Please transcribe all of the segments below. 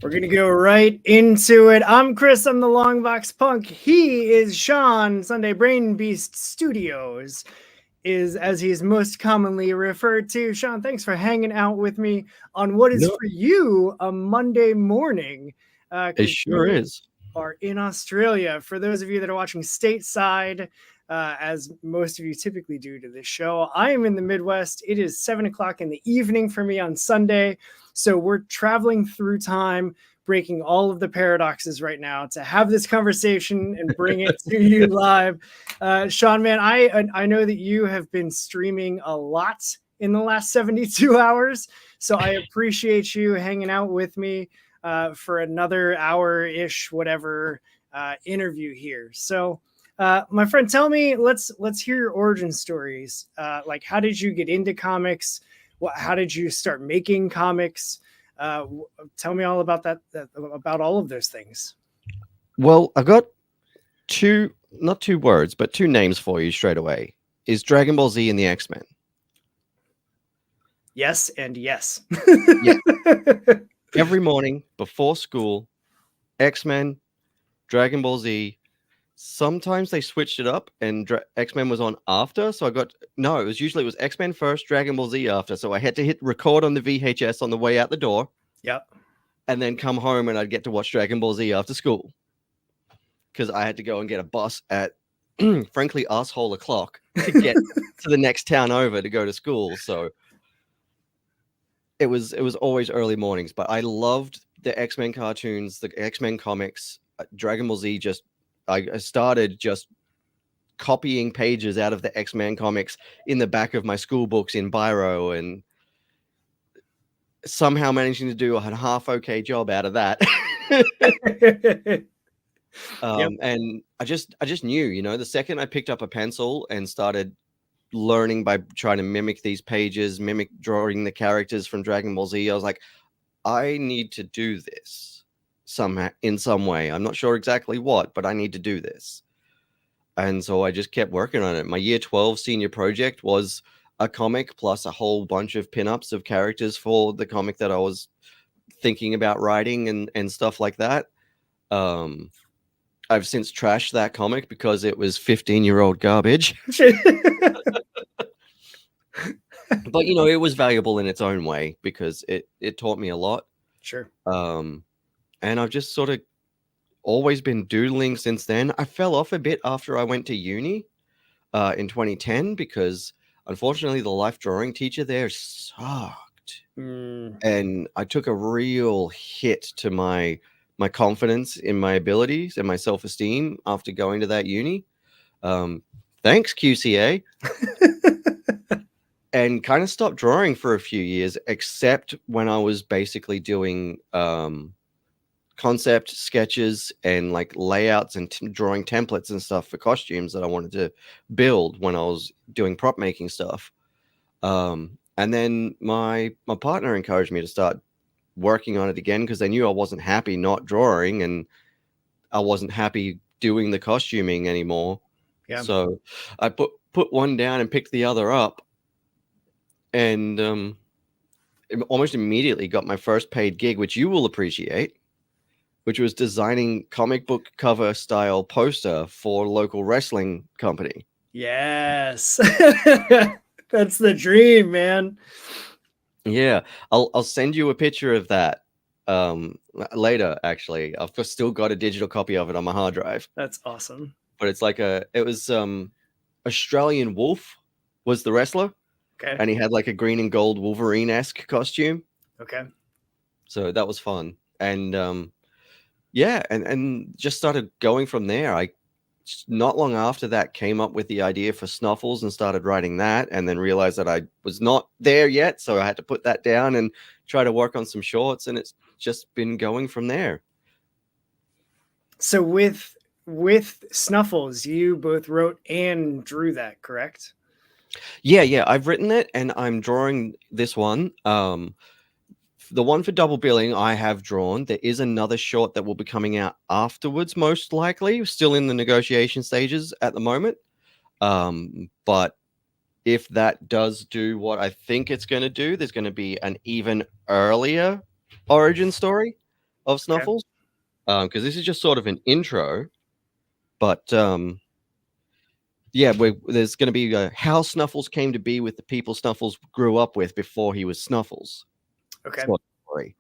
We're going to go right into it. I'm Chris. I'm the Longbox Punk. He is Shaun Sunday. Brain Beast Studios is as he's most commonly referred to. Shaun, thanks for hanging out with me on what is for you a Monday morning. It sure is. Are in Australia. For those of you that are watching stateside, as most of you typically do to this show, I am in the Midwest. It is 7 o'clock in the evening for me on Sunday. So we're traveling through time, breaking all of the paradoxes right now to have this conversation and bring it to you live. Shaun, man, I know that you have been streaming a lot in the last 72 hours. So I appreciate you hanging out with me for another hour-ish, whatever, interview here. So my friend, tell me, let's hear your origin stories. Like, how did you get into comics? How did you start making comics? Tell me all about that, about all of those things. Well, I got not two words, but two names for you straight away. Is Dragon Ball Z and the X-Men? Yes, and yes. Yeah. Every morning before school, X-Men, Dragon Ball Z. Sometimes they switched it up and X-Men was on after. So it was X-Men first, Dragon Ball Z after. So I had to hit record on the VHS on the way out the door. Yep. And then come home and I'd get to watch Dragon Ball Z after school. Because I had to go and get a bus at, frankly, asshole o'clock to get to the next town over to go to school. So it was always early mornings. But I loved the X-Men cartoons, the X-Men comics, Dragon Ball Z. I started just copying pages out of the X-Men comics in the back of my school books in Biro and somehow managing to do a half okay job out of that. Yep. And I just knew, the second I picked up a pencil and started learning by trying to mimic these pages, mimic drawing the characters from Dragon Ball Z, I was like, I need to do this somehow in some way. I'm not sure exactly what, but I need to do this. And so I just kept working on it. My year 12 senior project was a comic plus a whole bunch of pinups of characters for the comic that I was thinking about writing and stuff like that. I've since trashed that comic because it was 15-year-old garbage. But it was valuable in its own way because it taught me a lot. Sure. And I've just sort of always been doodling since then. I fell off a bit after I went to uni in 2010 because unfortunately the life drawing teacher there sucked. And I took a real hit to my confidence in my abilities and my self-esteem after going to that uni. Thanks, QCA. And kind of stopped drawing for a few years, except when I was basically doing concept sketches and like layouts and drawing templates and stuff for costumes that I wanted to build when I was doing prop making stuff. And then my partner encouraged me to start working on it again because they knew I wasn't happy not drawing and I wasn't happy doing the costuming anymore. Yeah. So I put one down and picked the other up, and almost immediately got my first paid gig, which you will appreciate, which was designing comic book cover style poster for a local wrestling company. Yes. That's the dream, man. Yeah. I'll send you a picture of that later, actually. I've still got a digital copy of it on my hard drive. That's awesome. But it's like it was Australian Wolf was the wrestler. Okay. And he had like a green and gold Wolverine-esque costume. Okay. So that was fun. And yeah, and just started going from there. I not long after that came up with the idea for Snuffles and started writing that, and then realized that I was not there yet, so I had to put that down and try to work on some shorts, and it's just been going from there. So with Snuffles, you both wrote and drew that, correct? Yeah, I've written it and I'm drawing this one. The one for Double Billing I have drawn. There is another short that will be coming out afterwards, most likely. Still in the negotiation stages at the moment. But if that does do what I think it's going to do, there's going to be an even earlier origin story. of Okay. Snuffles, because this is just sort of an intro. But yeah, there's going to be how Snuffles came to be with the people Snuffles grew up with before he was Snuffles. Okay. Sort of story.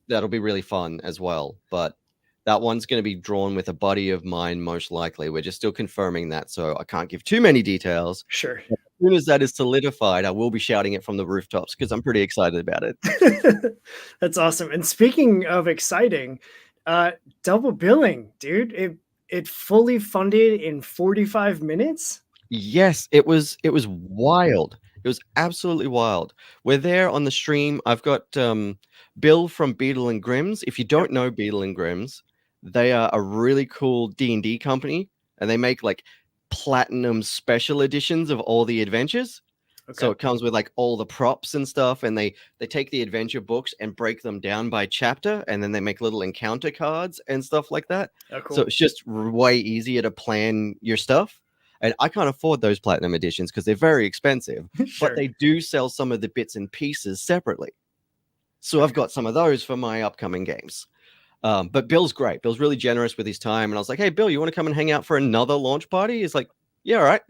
That'll be really fun as well. But that one's going to be drawn with a buddy of mine, most likely. We're just still confirming that, so I can't give too many details. Sure. But as soon as that is solidified, I will be shouting it from the rooftops because I'm pretty excited about it. That's awesome. And speaking of exciting, double billing, dude. It fully funded in 45 minutes. Yes, it was wild. It was absolutely wild. We're there on the stream. I've got Bill from Beetle and Grimm's. If you don't know Beetle and Grimm's, they are a really cool D&D company, and they make like platinum special editions of all the adventures. So it comes with like all the props and stuff, and they take the adventure books and break them down by chapter, and then they make little encounter cards and stuff like that. Oh, cool. So it's just way easier to plan your stuff. And I can't afford those platinum editions because they're very expensive, Sure. but they do sell some of the bits and pieces separately. So I've got some of those for my upcoming games. But Bill's great. Bill's really generous with his time. And I was like, hey, Bill, you want to come and hang out for another launch party? He's like, yeah, all right.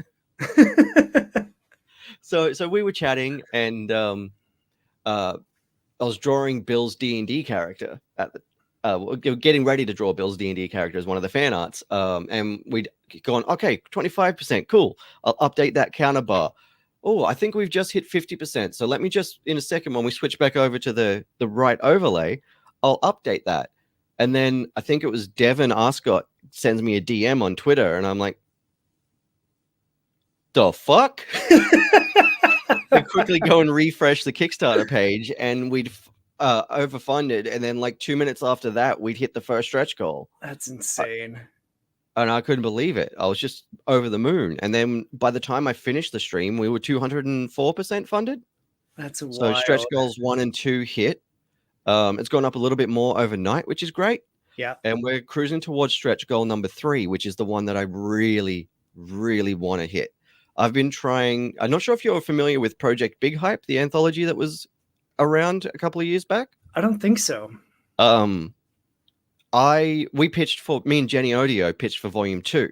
So we were chatting, and I was drawing Bill's D&D character at the getting ready to draw Bill's D&D character as one of the fan arts. And we'd gone, okay, 25%, cool. I'll update that counter bar. Oh, I think we've just hit 50%. So let me just, in a second, when we switch back over to the right overlay, I'll update that. And then I think it was Devin Arscott sends me a DM on Twitter, and I'm like, the fuck? I quickly go and refresh the Kickstarter page, and we'd overfunded, and then like 2 minutes after that, we'd hit the first stretch goal. That's insane. And I couldn't believe it. I was just over the moon. And then by the time I finished the stream, we were 204% funded. That's So wild. stretch goals 1 and 2 hit. It's gone up a little bit more overnight, which is great. Yeah. And we're cruising towards stretch goal number 3, which is the one that I really, really want to hit. I've been trying. I'm not sure if you're familiar with Project Big Hype, the anthology that was around a couple of years back. I don't think so. We pitched for, me and Jenny Odio pitched for volume 2.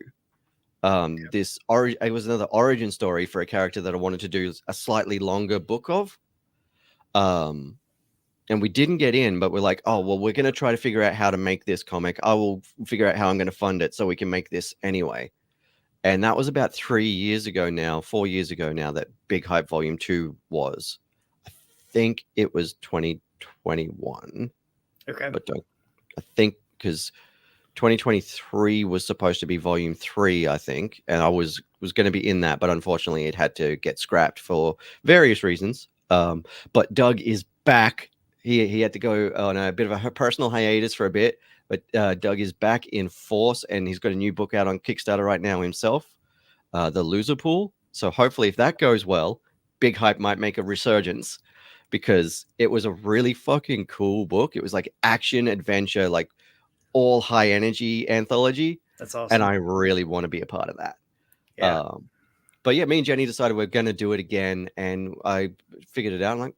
It was another origin story for a character that I wanted to do a slightly longer book of. And we didn't get in, but we're like, oh, well, we're going to try to figure out how to make this comic. I will figure out how I'm going to fund it so we can make this anyway. And that was about 4 years ago now, that Big Hype Volume 2 was. I think it was 2021. Okay. But I think because 2023 was supposed to be Volume 3, I think. And I was going to be in that, but unfortunately it had to get scrapped for various reasons. But Doug is back. He had to go on a bit of a personal hiatus for a bit. But Doug is back in force, and he's got a new book out on Kickstarter right now himself, The Loser Pool. So hopefully if that goes well, Big Hype might make a resurgence, because it was a really fucking cool book. It was like action, adventure, like all high energy anthology. That's awesome. And I really want to be a part of that. Yeah. But yeah, me and Jenny decided we're going to do it again. And I figured it out. I'm like,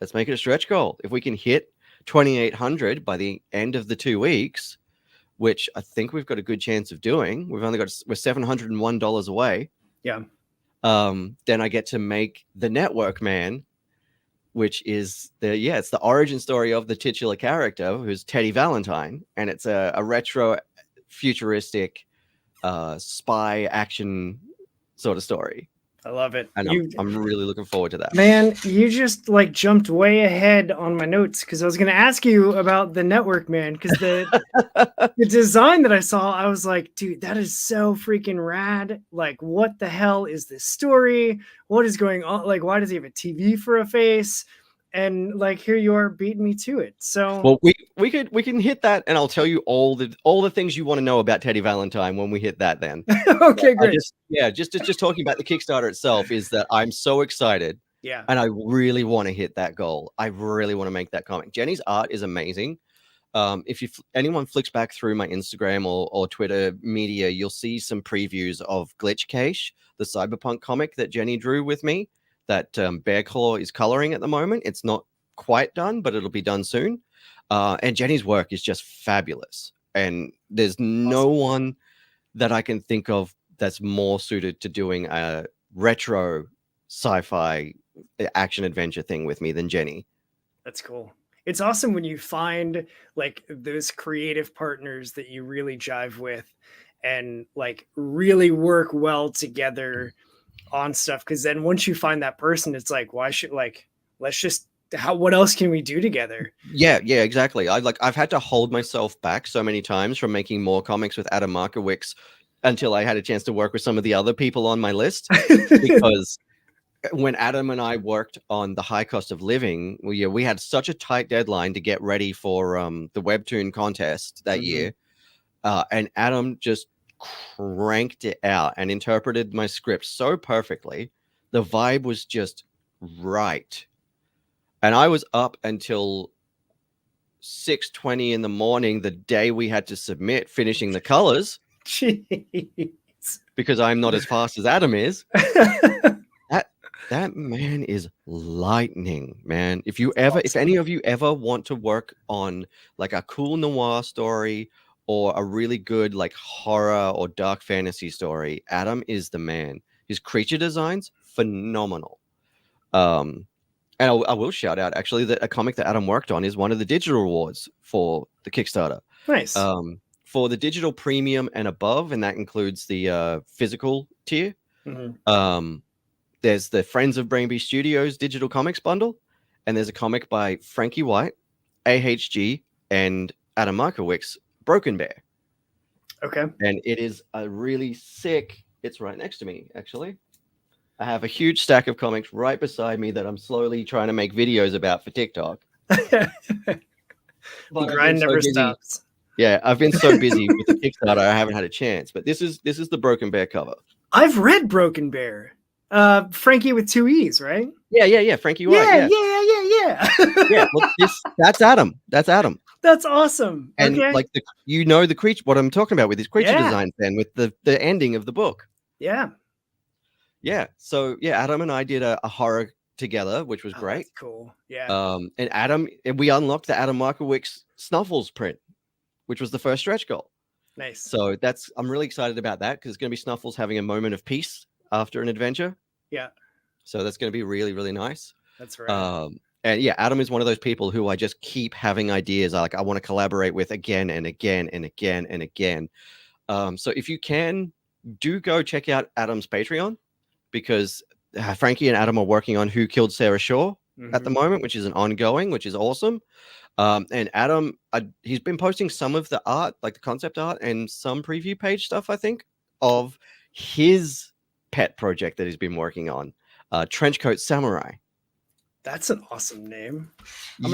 let's make it a stretch goal. If we can hit 2,800 by the end of the 2 weeks, which I think we've got a good chance of doing. We're $701 away. Yeah. Then I get to make the Network Man, which is it's the origin story of the titular character, who's Teddy Valentine, and it's a retro futuristic spy action sort of story. I love it. And I'm really looking forward to that. Man, you just like jumped way ahead on my notes, because I was going to ask you about the Network Man, because the design that I saw, I was like, dude, that is so freaking rad. Like, what the hell is this story? What is going on? Like, why does he have a TV for a face? And like, here you are beating me to it. So well, we can hit that, and I'll tell you all the things you want to know about Teddy Valentine when we hit that. Then okay, great. Just talking about the Kickstarter itself is that I'm so excited. Yeah, and I really want to hit that goal. I really want to make that comic. Jenny's art is amazing. If anyone flicks back through my Instagram or Twitter media, you'll see some previews of Glitch Cache, the cyberpunk comic that Jenny drew with me, that Bear Claw is coloring at the moment. It's not quite done, but it'll be done soon. And Jenny's work is just fabulous. And there's no Awesome. one that I can think of that's more suited to doing a retro sci-fi action adventure thing with me than Jenny. That's cool. It's awesome when you find like those creative partners that you really jive with and like really work well together on stuff. Cause then once you find that person, it's like, why should like, let's just, what else can we do together? Yeah, exactly. I've had to hold myself back so many times from making more comics with Adam Markowicz until I had a chance to work with some of the other people on my list, because when Adam and I worked on The High Cost of Living, we had such a tight deadline to get ready for the webtoon contest that year, and Adam just cranked it out and interpreted my script so perfectly. The vibe was just right, and I was up until 6:20 in the morning the day we had to submit, finishing the colors. Jeez. Because I'm not as fast as Adam is. That man is lightning, man. If any of you ever want to work on like a cool noir story or a really good like horror or dark fantasy story, Adam is the man. His creature designs, phenomenal. And I will shout out actually that a comic that Adam worked on is one of the digital awards for the Kickstarter. Nice. For the digital premium and above, and that includes the physical tier. There's the Friends of Brainbee Studios digital comics bundle, and there's a comic by Frankie White, AHG, and Adam Markowicz, Broken Bear. Okay. And it is a really sick. It's right next to me, actually. I have a huge stack of comics right beside me that I'm slowly trying to make videos about for TikTok. The grind never stops. Yeah, I've been so busy with the Kickstarter, I haven't had a chance. But this is the Broken Bear cover. I've read Broken Bear. Frankie with 2 E's, right? Yeah. Frankie White. Yeah. Well, that's Adam. That's Adam. That's awesome. And okay. like the creature. What I'm talking about with his creature designs, then with the ending of the book. Yeah. So Adam and I did a horror together, which was great. That's cool. Yeah. And we unlocked the Adam Markowicz Snuffles print, which was the first stretch goal. Nice. So I'm really excited about that because it's going to be Snuffles having a moment of peace after an adventure. Yeah. So that's going to be really, really nice. That's right. And yeah, Adam is one of those people who I just keep having ideas. I want to collaborate with again and again and again and again. So if you can, do go check out Adam's Patreon, because Frankie and Adam are working on Who Killed Sarah Shaw at the moment, which is an ongoing, which is awesome. And Adam, he's been posting some of the art, like the concept art and some preview page stuff, I think, of his pet project that he's been working on, Trenchcoat Samurai. That's an awesome name. I'm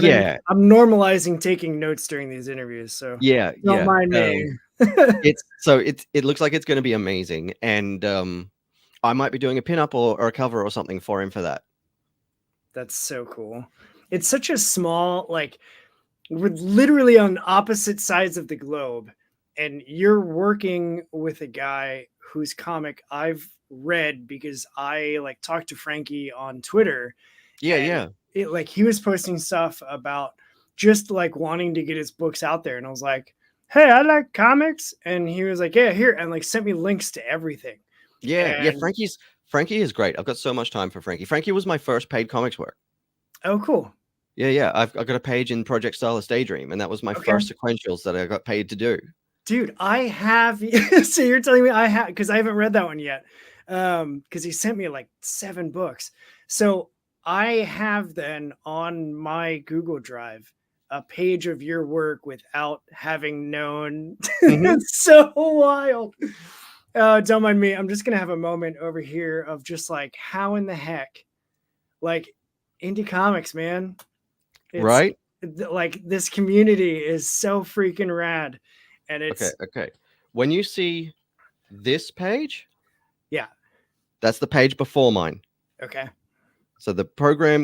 normalizing taking notes during these interviews, so don't mind me. It looks like it's going to be amazing, and I might be doing a pinup or a cover or something for him for that. That's so cool. It's such a small, like, we're literally on opposite sides of the globe, and you're working with a guy whose comic I've read because I like talked to Frankie on Twitter. Like he was posting stuff about just like wanting to get his books out there, and I was like, hey, I like comics, and he was like, yeah, here, and like sent me links to everything. Frankie is great. I've got so much time for Frankie. Frankie was my first paid comics work. Oh, cool. I've got a page in Project Stylus Daydream, and that was my first sequentials that I got paid to do. Dude, I have. So you're telling me I have, because I haven't read that one yet. Because he sent me like 7 books. So I have then on my Google Drive a page of your work without having known. It's so wild. Don't mind me. I'm just gonna have a moment over here of just like, how in the heck, like, indie comics, man. Right? Like, this community is so freaking rad. And it's okay. When you see this page, yeah, that's the page before mine. Okay. So the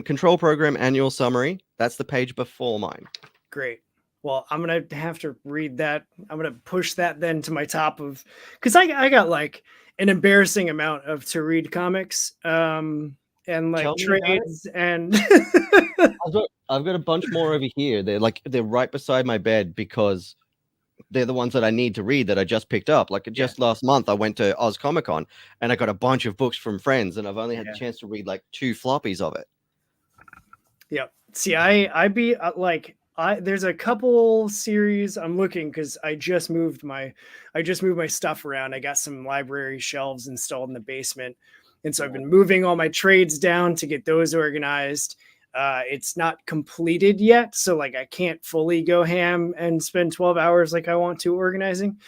control program annual summary, that's the page before mine. Great. Well, I'm gonna have to read that. I'm gonna push that then to my top of, because I got like an embarrassing amount of to read comics, and like trades and. I've got a bunch more over here. They're right beside my bed because they're the ones that I need to read that I just picked up. Like just last month, I went to Oz Comic Con and I got a bunch of books from friends, and I've only had the chance to read like 2 floppies of it. Yep. See, I be like there's a couple series I'm looking because I just moved my stuff around. I got some library shelves installed in the basement, and so I've been moving all my trades down to get those organized. It's not completed yet, so like I can't fully go ham and spend 12 hours like I want to organizing.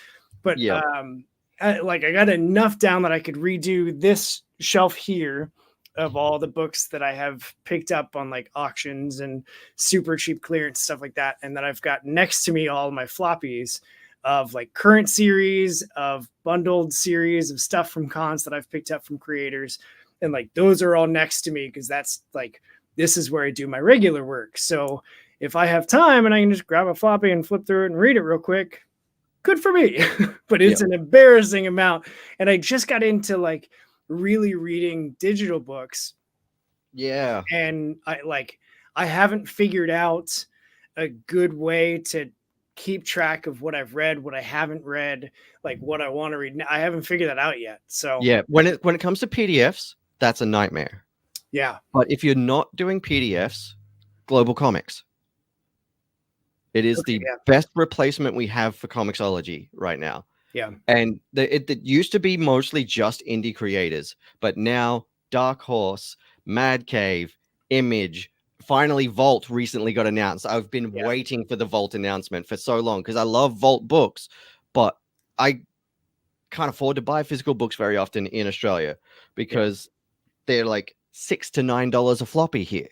But I got enough down that I could redo this shelf here of all the books that I have picked up on like auctions and super cheap clearance stuff like that. And then I've got next to me all of my floppies of like current series, of bundled series of stuff from cons that I've picked up from creators. And like those are all next to me because that's like, this is where I do my regular work. So if I have time and I can just grab a floppy and flip through it and read it real quick, good for me. But it's an embarrassing amount. And I just got into like really reading digital books. Yeah. And I haven't figured out a good way to keep track of what I've read, what I haven't read, like what I want to read. I haven't figured that out yet. So yeah, when it comes to PDFs, that's a nightmare. Yeah. But if you're not doing PDFs, Global Comics. It is the best replacement we have for Comixology right now. Yeah. And it used to be mostly just indie creators, but now Dark Horse, Mad Cave, Image, finally Vault recently got announced. I've been waiting for the Vault announcement for so long because I love Vault books, but I can't afford to buy physical books very often in Australia because they're like $6 to $9 a floppy here.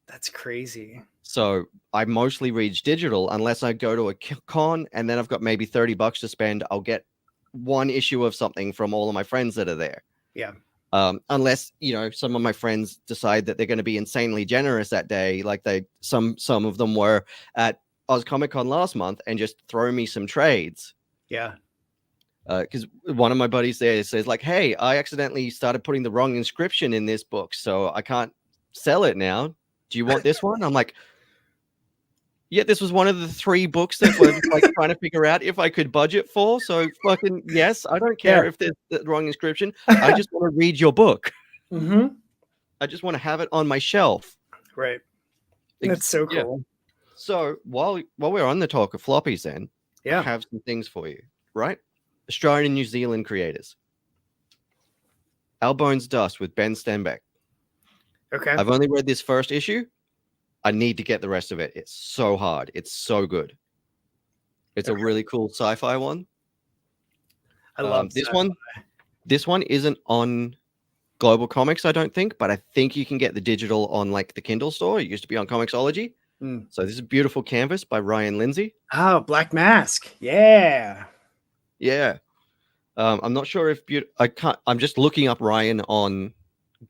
That's crazy. So I mostly read digital unless I go to a con and then I've got maybe $30 to spend. I'll get one issue of something from all of my friends that are there. Yeah. Unless, some of my friends decide that they're going to be insanely generous that day. Like some of them were at Oz Comic Con last month and just throw me some trades. Yeah. Because one of my buddies there says like, hey, I accidentally started putting the wrong inscription in this book, so I can't sell it now. Do you want this one? I'm like, yeah, this was one of the 3 books that we're like trying to figure out if I could budget for. So fucking yes, I don't care if there's the wrong inscription. I just want to read your book. Mm-hmm. I just want to have it on my shelf. Right. That's so cool. So while we're on the talk of floppies, then I have some things for you. Right, Australian and New Zealand creators. Albone's Dust with Ben Stenbeck. Okay. I've only read this first issue. I need to get the rest of it. It's so hard. It's so good. It's a really cool sci-fi one. I love this one. This one isn't on Global Comics, I don't think, but I think you can get the digital on like the Kindle store. It used to be on Comixology. So this is Beautiful Canvas by Ryan Lindsay. Oh, Black Mask. Yeah. Yeah. I'm not sure if I'm just looking up Ryan on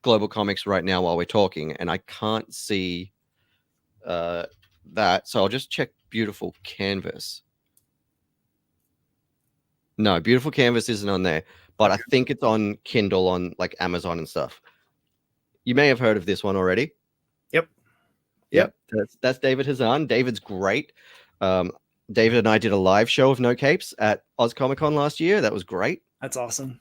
Global Comics right now while we're talking, and I can't see that. So I'll just check Beautiful Canvas. No, Beautiful Canvas isn't on there, but I think it's on Kindle on like Amazon and stuff. You may have heard of this one already. Yep. That's David Hazan. David's great. David and I did a live show of No Capes at Oz Comic Con last year. That was great. That's awesome.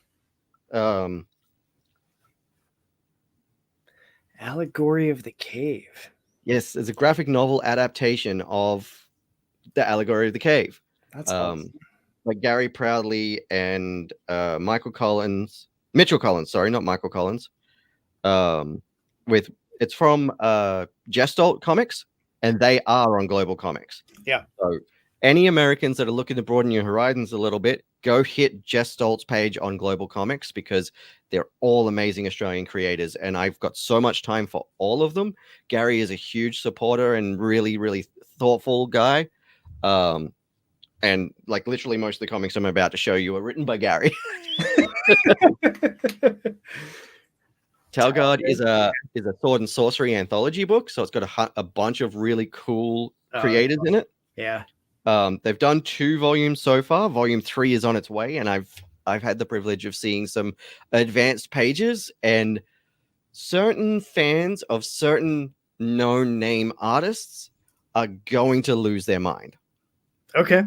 Allegory of the Cave. Yes, it's a graphic novel adaptation of the Allegory of the Cave. That's awesome. Like Gary Proudley and Mitchell Collins, sorry, not Michael Collins. It's from Gestalt Comics, and they are on Global Comics. Yeah. So any Americans that are looking to broaden your horizons a little bit, go hit Gestalt's page on Global Comics because they're all amazing Australian creators, and I've got so much time for all of them. Gary is a huge supporter and really, really thoughtful guy. And like literally most of the comics I'm about to show you are written by Gary. Talgard is a sword and sorcery anthology book, so it's got a bunch of really cool creators in it. Yeah. They've done 2 volumes so far. Volume 3 is on its way, and I've had the privilege of seeing some advanced pages, and certain fans of certain no-name artists are going to lose their mind. Okay.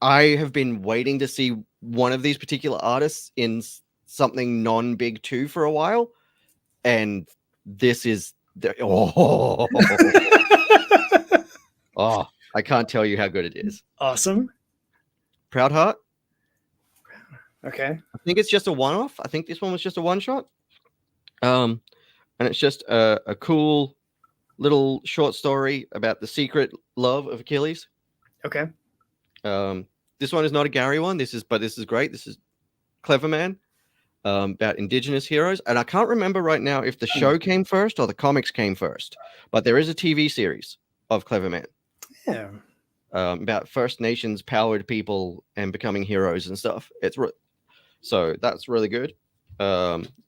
I have been waiting to see one of these particular artists in something non-big two for a while, and this is oh I can't tell you how good it is. Awesome. Proud Heart. Okay. I think it's just a one-off. I think this one was just a one-shot. And it's just a cool little short story about the secret love of Achilles. Okay. This one is not a Gary one. This is great. This is Clever Man, about Indigenous heroes. And I can't remember right now if the show came first or the comics came first, but there is a TV series of Clever Man. Yeah. About First Nations powered people and becoming heroes and stuff. So that's really good.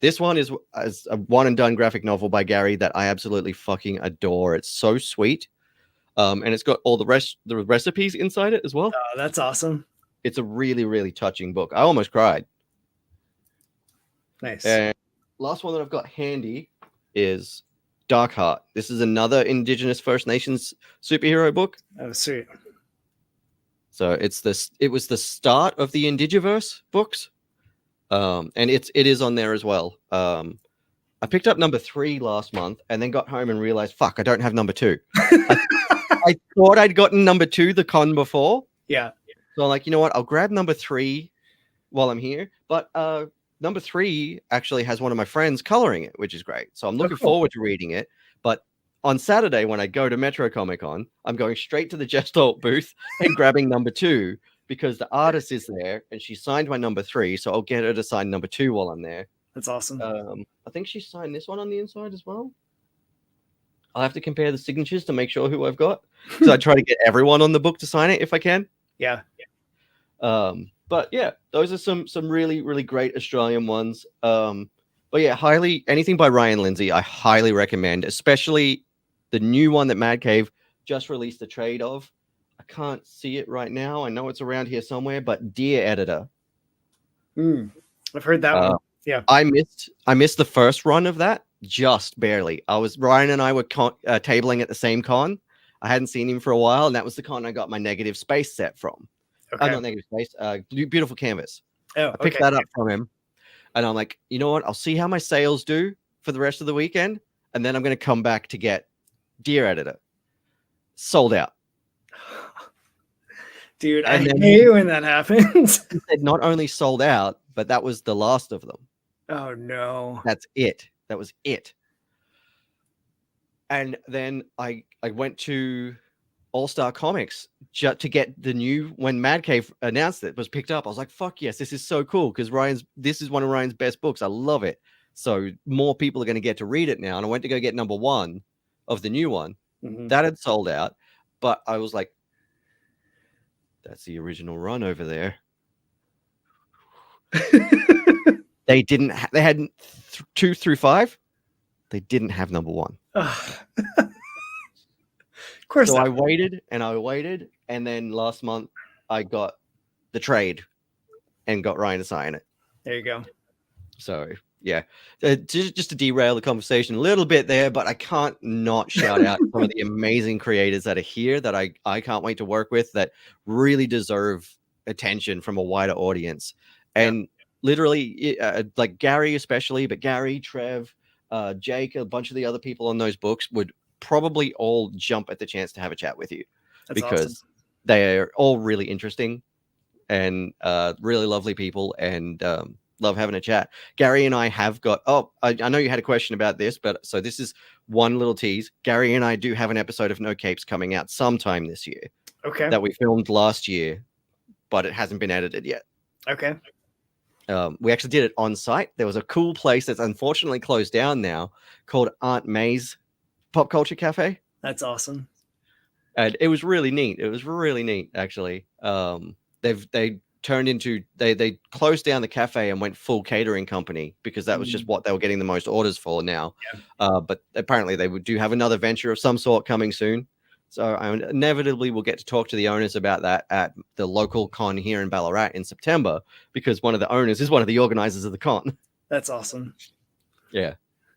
This one is a one and done graphic novel by Gary that I absolutely fucking adore. It's so sweet. And it's got all the recipes inside it as well. Oh, that's awesome. It's a really, really touching book. I almost cried. Nice. And last one that I've got handy is Dark Heart. This is another Indigenous First Nations superhero book. Oh, sweet. So it was the start of the Indigiverse books. And it is on there as well. I picked up number 3 last month and then got home and realized, fuck, I don't have number 2. I thought I'd gotten number 2 the con before. Yeah. So I'm like, you know what? I'll grab number 3 while I'm here. But number 3 actually has one of my friends coloring it, which is great. So I'm looking forward to reading it. But on Saturday, when I go to Metro Comic Con, I'm going straight to the Gestalt booth and grabbing number 2 because the artist is there and she signed my number 3. So I'll get her to sign number 2 while I'm there. That's awesome. I think she signed this one on the inside as well. I'll have to compare the signatures to make sure who I've got. So I try to get everyone on the book to sign it if I can. Yeah. But yeah, those are some really, really great Australian ones. But yeah, anything by Ryan Lindsay, I highly recommend, especially the new one that Mad Cave just released a trade of. I can't see it right now. I know it's around here somewhere, but Dear Editor. I've heard that one. Yeah. I missed the first run of that just barely. Ryan and I were tabling at the same con. I hadn't seen him for a while, and that was the con I got my Negative Space set from. Okay. Not Negative Space, Beautiful Canvas. Oh, I picked that up from him, and I'm like, you know what? I'll see how my sales do for the rest of the weekend, and then I'm going to come back to get Dear Editor. Sold out. Dude, I hate when that happens. He said not only sold out, but that was the last of them. Oh, no. That's it. That was it. And then I went to All Star Comics just to get the new, when Mad Cave announced it was picked up. I was like, fuck yes, this is so cool because this is one of Ryan's best books. I love it. So more people are going to get to read it now. And I went to go get number 1 of the new one. That had sold out. But I was like, that's the original run over there. They didn't. They had 2 through 5. They didn't have number 1. Of course. So I waited, and then last month I got the trade and got Ryan to sign it. There you go. So yeah, just to derail the conversation a little bit there, but I can't not shout out some of the amazing creators that are here that I can't wait to work with that really deserve attention from a wider audience. And literally, like Gary especially, but Gary, Trev, Jake, a bunch of the other people on those books would probably all jump at the chance to have a chat with you. That's because awesome. They're all really interesting and really lovely people and love having a chat. Gary and I have got, I know you had a question about this, but so this is one little tease. Gary and I do have an episode of No Capes coming out sometime this year. Okay. That we filmed last year, but it hasn't been edited yet. Okay. We actually did it on site. There was a cool place that's unfortunately closed down now called Aunt May's Pop Culture Cafe. That's awesome. And it was really neat. It was really neat, actually. They turned into they closed down the cafe and went full catering company because that was just what they were getting the most orders for now. Yeah. But apparently they do have another venture of some sort coming soon. So I inevitably will get to talk to the owners about that at the local con here in Ballarat in September because one of the owners is one of the organizers of the con. That's awesome. Yeah.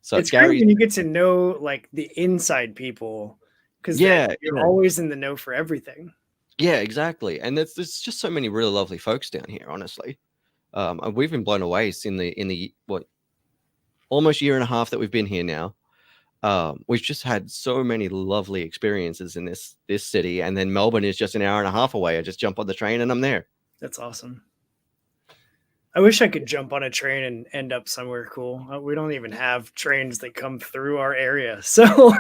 So It's great Gary's, when you get to know like the inside people, because then yeah, you're yeah, always in the know for everything. yeah, exactly. And there's just so many really lovely folks down here, honestly. And we've been blown away in the what almost year and a half that we've been here now. We've just had so many lovely experiences in this city, and then Melbourne is just an hour and a half away. I just jump on the train and I'm there. That's awesome. I wish I could jump on a train and end up somewhere cool. We don't even have trains that come through our area. So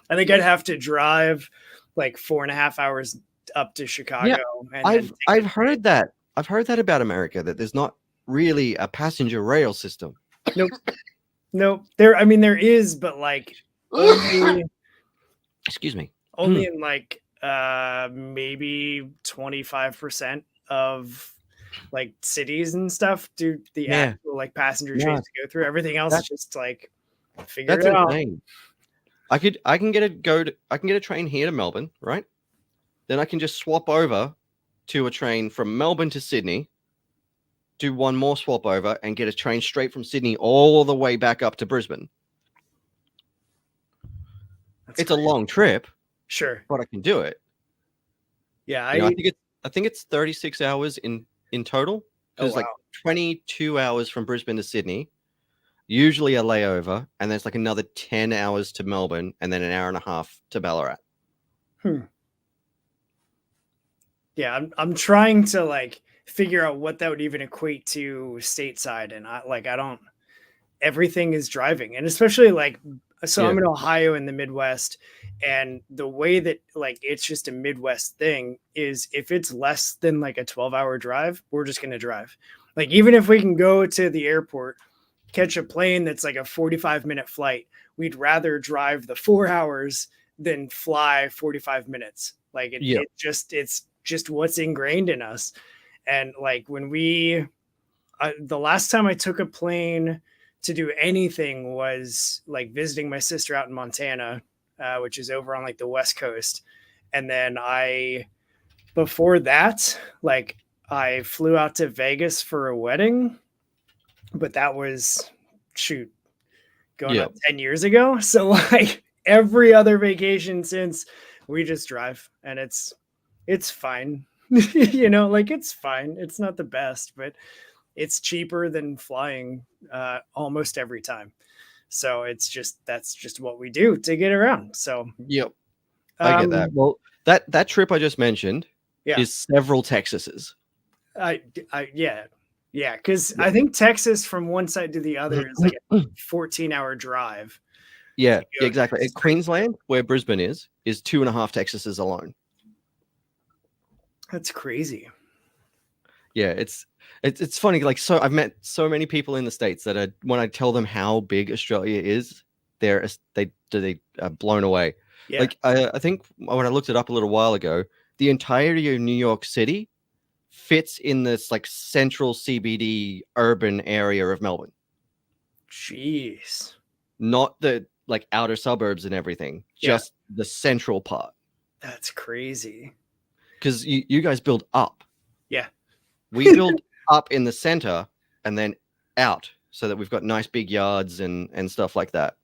I think I'd have to drive like 4.5 hours up to Chicago, Yeah, and then take I've the train. heard that. I've heard that about America, that there's not really a passenger rail system. Nope. Nope. There, I mean, there is, but like only Excuse me. only in like maybe 25% of like cities and stuff do the Yeah, actual like passenger no, trains to go through. Everything else that is just like figure that's it out. insane. I can get a train here to Melbourne, right? Then I can just swap over to a train from Melbourne to Sydney, do one more swap over, and get a train straight from Sydney all the way back up to Brisbane. That's It's a crazy. long trip, Sure. but I can do it. Yeah. You know, I think it's 36 hours in total, Oh because like wow. 22 hours from Brisbane to Sydney, usually a layover, and there's like another 10 hours to Melbourne, and then an hour and a half to Ballarat. Yeah, I'm trying to like figure out what that would even equate to stateside, and I don't. Everything is driving, and especially like so Yeah, I'm in Ohio in the Midwest, and the way that like it's just a Midwest thing is if it's less than like a 12-hour drive, we're just going to drive. Like even if we can go to the airport, catch a plane that's like a 45-minute flight, we'd rather drive the 4 hours than fly 45 minutes. Like yeah, it's just what's ingrained in us. And like when the last time I took a plane to do anything was like visiting my sister out in Montana, which is over on like the West Coast. And then before that, like I flew out to Vegas for a wedding, but that was shoot going yeah, on 10 years ago. So like every other vacation since, we just drive, and it's fine. Like it's fine. It's not the best, but it's cheaper than flying almost every time. So that's just what we do to get around. So yep. I get that. um Well, that trip I just mentioned yeah, is several Texases. I yeah. Yeah, because Yeah. I think Texas from one side to the other is like a 14-hour drive Yeah, to yeah, go exactly. straight. Queensland, where Brisbane is 2.5 Texases alone. That's crazy. Yeah, it's funny. Like, so I've met so many people in the States that are, when I tell them how big Australia is, they are blown away. Yeah. Like, I think when I looked it up a little while ago, the entirety of New York City fits in this like central CBD urban area of Melbourne, Jeez. not the like outer suburbs and everything, Yeah. just the central part. That's crazy. Because you guys build up. Yeah. We build up in the center and then out, so that we've got nice big yards and stuff like that.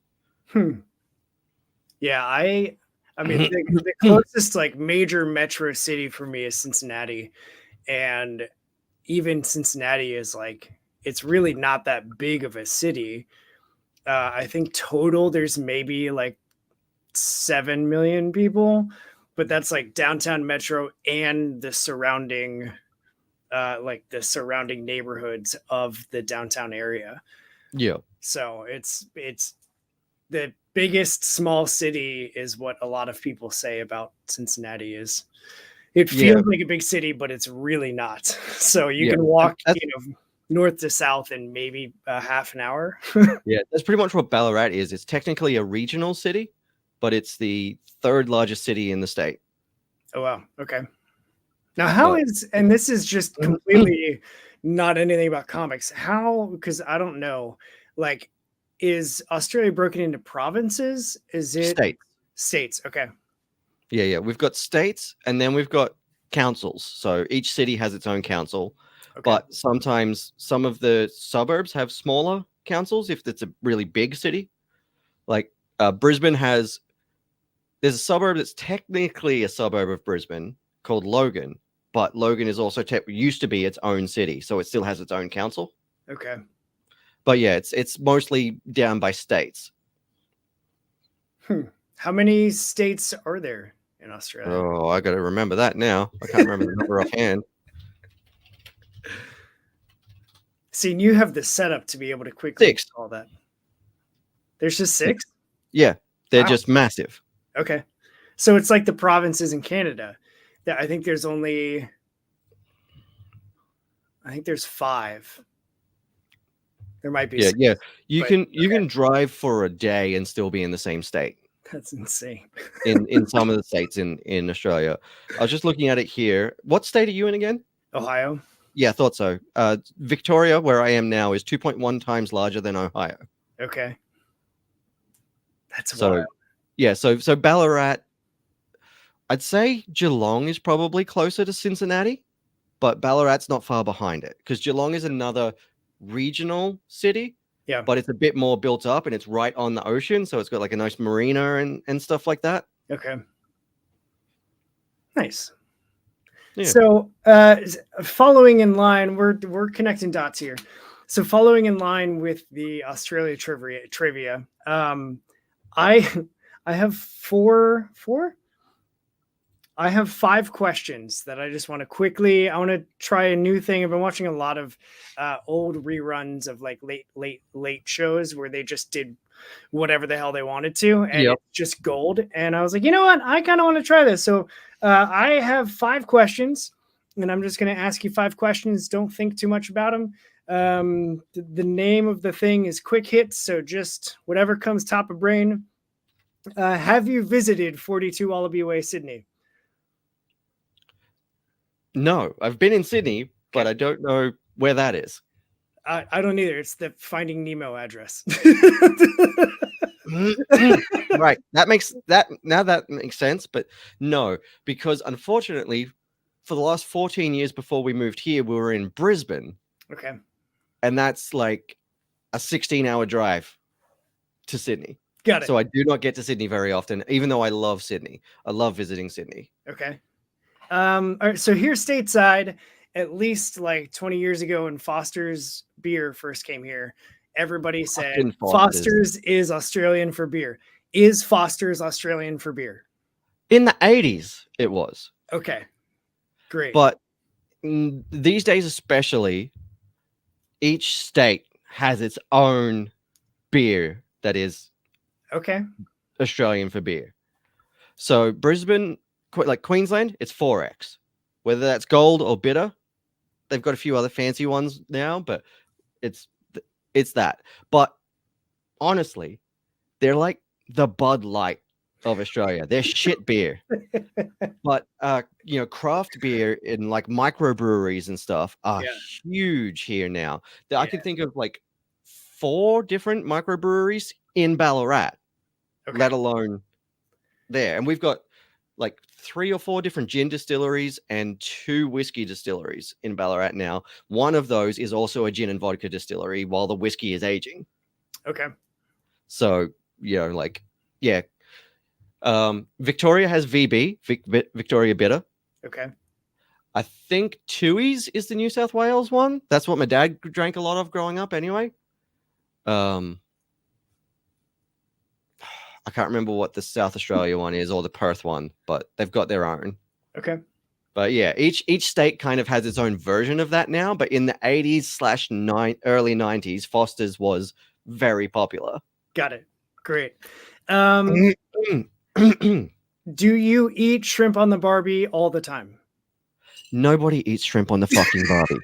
Yeah, I mean the closest like major metro city for me is Cincinnati, and even Cincinnati is like it's really not that big of a city. I think total there's maybe like 7 million people, but that's like downtown metro and the surrounding like the surrounding neighborhoods of the downtown area. Yeah. So it's the biggest small city is what a lot of people say about Cincinnati is. It Yeah. feels like a big city, but it's really not. So you Yeah. can walk, That's, north to south in maybe a half an hour. yeah. That's pretty much what Ballarat is. It's technically a regional city, but it's the third largest city in the state. Oh wow. Okay. Now how But is and this is just completely not anything about comics. How because I don't know, like is Australia broken into provinces? Is it states. states? Okay. Yeah, yeah. We've got states and then we've got councils. So each city has its own council. Okay. But sometimes some of the suburbs have smaller councils if it's a really big city. Like Brisbane there's a suburb that's technically a suburb of Brisbane called Logan, but Logan is also used to be its own city, so it still has its own council. Okay. But yeah, it's mostly down by states. How many states are there in Australia? Oh, I got to remember that now. I can't remember the number offhand. See, you have the setup to be able to quickly 6. all that. There's just 6? Yeah, they're Wow. just massive. Okay. So it's like the provinces in Canada. I think there's 5. There might be 6, Yeah. You can drive for a day and still be in the same state. That's insane. in some of the states in Australia. I was just looking at it here. What state are you in again? Ohio. Yeah, I thought so. Victoria, where I am now, is 2.1 times larger than Ohio. Okay. That's so wild. Yeah, so Ballarat, I'd say Geelong is probably closer to Cincinnati, but Ballarat's not far behind it because Geelong is another regional city. Yeah. But it's a bit more built up and it's right on the ocean, so it's got like a nice marina and stuff like that. Okay. Nice. Yeah. So following in line, we're connecting dots here. So following in line with the Australia trivia, I have four. I have 5 questions that I just want to quickly. I want to try a new thing. I've been watching a lot of old reruns of like late shows where they just did whatever the hell they wanted to, and Yep. it's just gold. And I was like, you know what? I kind of want to try this. So I have 5 questions, and I'm just going to ask you 5 questions. Don't think too much about them. The name of the thing is quick hits, so just whatever comes top of brain. Have you visited 42 Wallaby Way, Sydney? No, I've been in Sydney, but I don't know where that is. I don't either. It's the Finding Nemo address. Right. That makes sense, but no, because unfortunately, for the last 14 years before we moved here, we were in Brisbane. Okay. And that's like a 16-hour drive to Sydney. Got it. So I do not get to Sydney very often, even though I love Sydney. I love visiting Sydney. Okay. All right. So here stateside, at least like 20 years ago when Foster's beer first came here, everybody said Foster's is Australian for beer. Is Foster's Australian for beer? In the 80s, it was. Okay. Great. But these days, especially, each state has its own beer that is okay. Australian for beer. So Brisbane, like Queensland, it's 4X. Whether that's gold or bitter, they've got a few other fancy ones now, but it's that. But honestly, they're like the Bud Light of Australia. They're shit beer. But craft beer in like microbreweries and stuff are huge here now. I can think of like 4 different microbreweries in Ballarat, let alone there. And we've got like 3 or 4 different gin distilleries and 2 whiskey distilleries in Ballarat now. One of those is also a gin and vodka distillery while the whiskey is aging. Okay. So, Victoria has VB, Victoria Bitter. Okay. I think Tooheys is the New South Wales one. That's what my dad drank a lot of growing up anyway. I can't remember what the South Australia one is or the Perth one, but they've got their own. Okay. But yeah, each state kind of has its own version of that now. But in the 80s / early 90s, Foster's was very popular. Got it. Great. Do you eat shrimp on the Barbie all the time? Nobody eats shrimp on the fucking Barbie.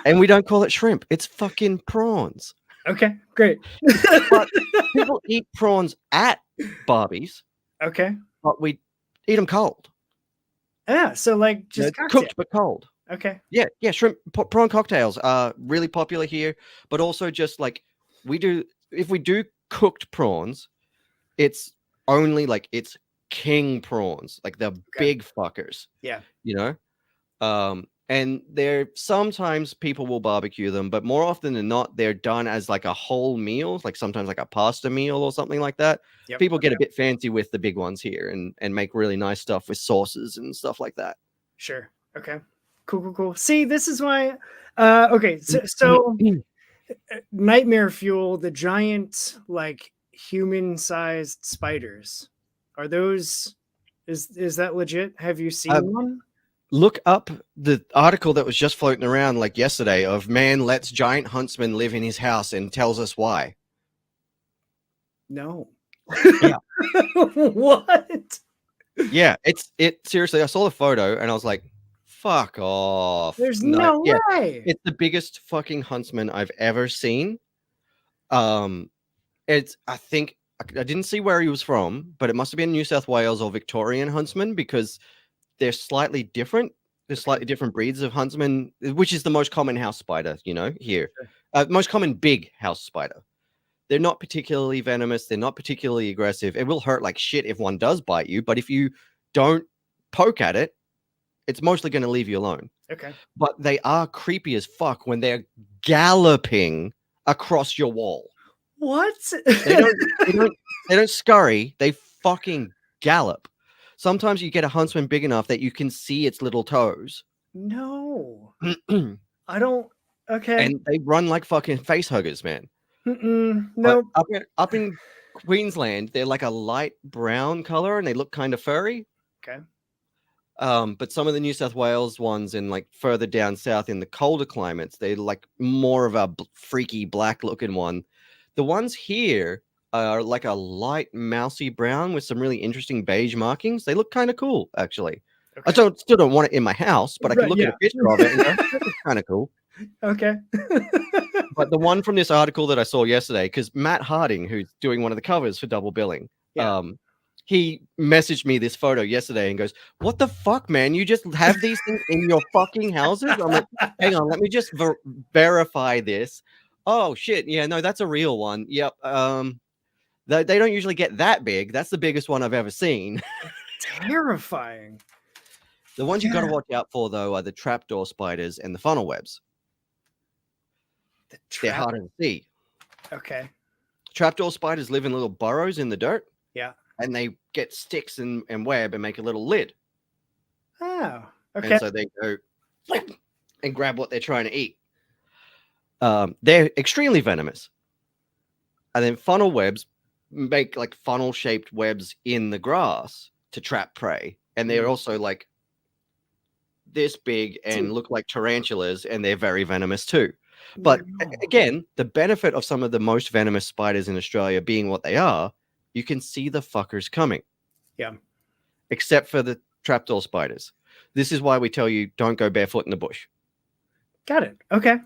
And we don't call it shrimp. It's fucking prawns. Okay, great. But people eat prawns at Barbies. Okay. But we eat them cold. Yeah, so like just cooked but cold. Okay. Yeah, shrimp prawn cocktails are really popular here, but also just like if we do cooked prawns, it's only like it's king prawns, like the big fuckers. Yeah. And they're sometimes people will barbecue them, but more often than not, they're done as like a whole meal, like sometimes like a pasta meal or something like that. Yep. People get a bit fancy with the big ones here and make really nice stuff with sauces and stuff like that. Sure. Okay. Cool. See, this is why. Okay. So nightmare fuel, the giant like human-sized spiders. Are those? Is that legit? Have you seen one? Look up the article that was just floating around like yesterday of man lets giant huntsman live in his house and tells us why. No. Yeah. What? Yeah, it seriously, I saw the photo and I was like, fuck off. There's no Yeah, way. it's the biggest fucking huntsman I've ever seen. It's I think I didn't see where he was from, but it must have been New South Wales or Victorian huntsman because they're slightly different. There's slightly different breeds of huntsman, which is the most common house spider, you know, here. Most common big house spider. They're not particularly venomous. They're not particularly aggressive. It will hurt like shit if one does bite you, but if you don't poke at it, it's mostly going to leave you alone. Okay. But they are creepy as fuck when they're galloping across your wall. What? They don't scurry. They fucking gallop. Sometimes you get a huntsman big enough that you can see its little toes. No. And I don't. Okay. they run like fucking face huggers, man. No. Up in Queensland, they're like a light brown color and they look kind of furry. Okay. But some of the New South Wales ones and like further down south in the colder climates, they're like more of a freaky black looking one. The ones here are like a light mousy brown with some really interesting beige markings. They look kind of cool, actually. Okay. I still don't want it in my house, but I can look at a picture of it and go, that looks kind of cool. Okay. But the one from this article that I saw yesterday, because Matt Harding, who's doing one of the covers for Double Billing, he messaged me this photo yesterday and goes, "What the fuck, man? You just have these things in your fucking houses?" I'm like, "Hang on, let me just verify this." Oh shit, yeah, no, that's a real one. Yep. They don't usually get that big. That's the biggest one I've ever seen. Terrifying. The ones you got to watch out for though are the trapdoor spiders and the funnel webs. They're harder to see. Okay. Trapdoor spiders live in little burrows in the dirt. Yeah. And they get sticks and web and make a little lid. Oh, okay. And so they go and grab what they're trying to eat. They're extremely venomous. And then funnel webs make like funnel shaped webs in the grass to trap prey. And they're also like this big and look like tarantulas, and they're very venomous too. But again, the benefit of some of the most venomous spiders in Australia being what they are, you can see the fuckers coming. Yeah. Except for the trapdoor spiders. This is why we tell you don't go barefoot in the bush. Got it. Okay.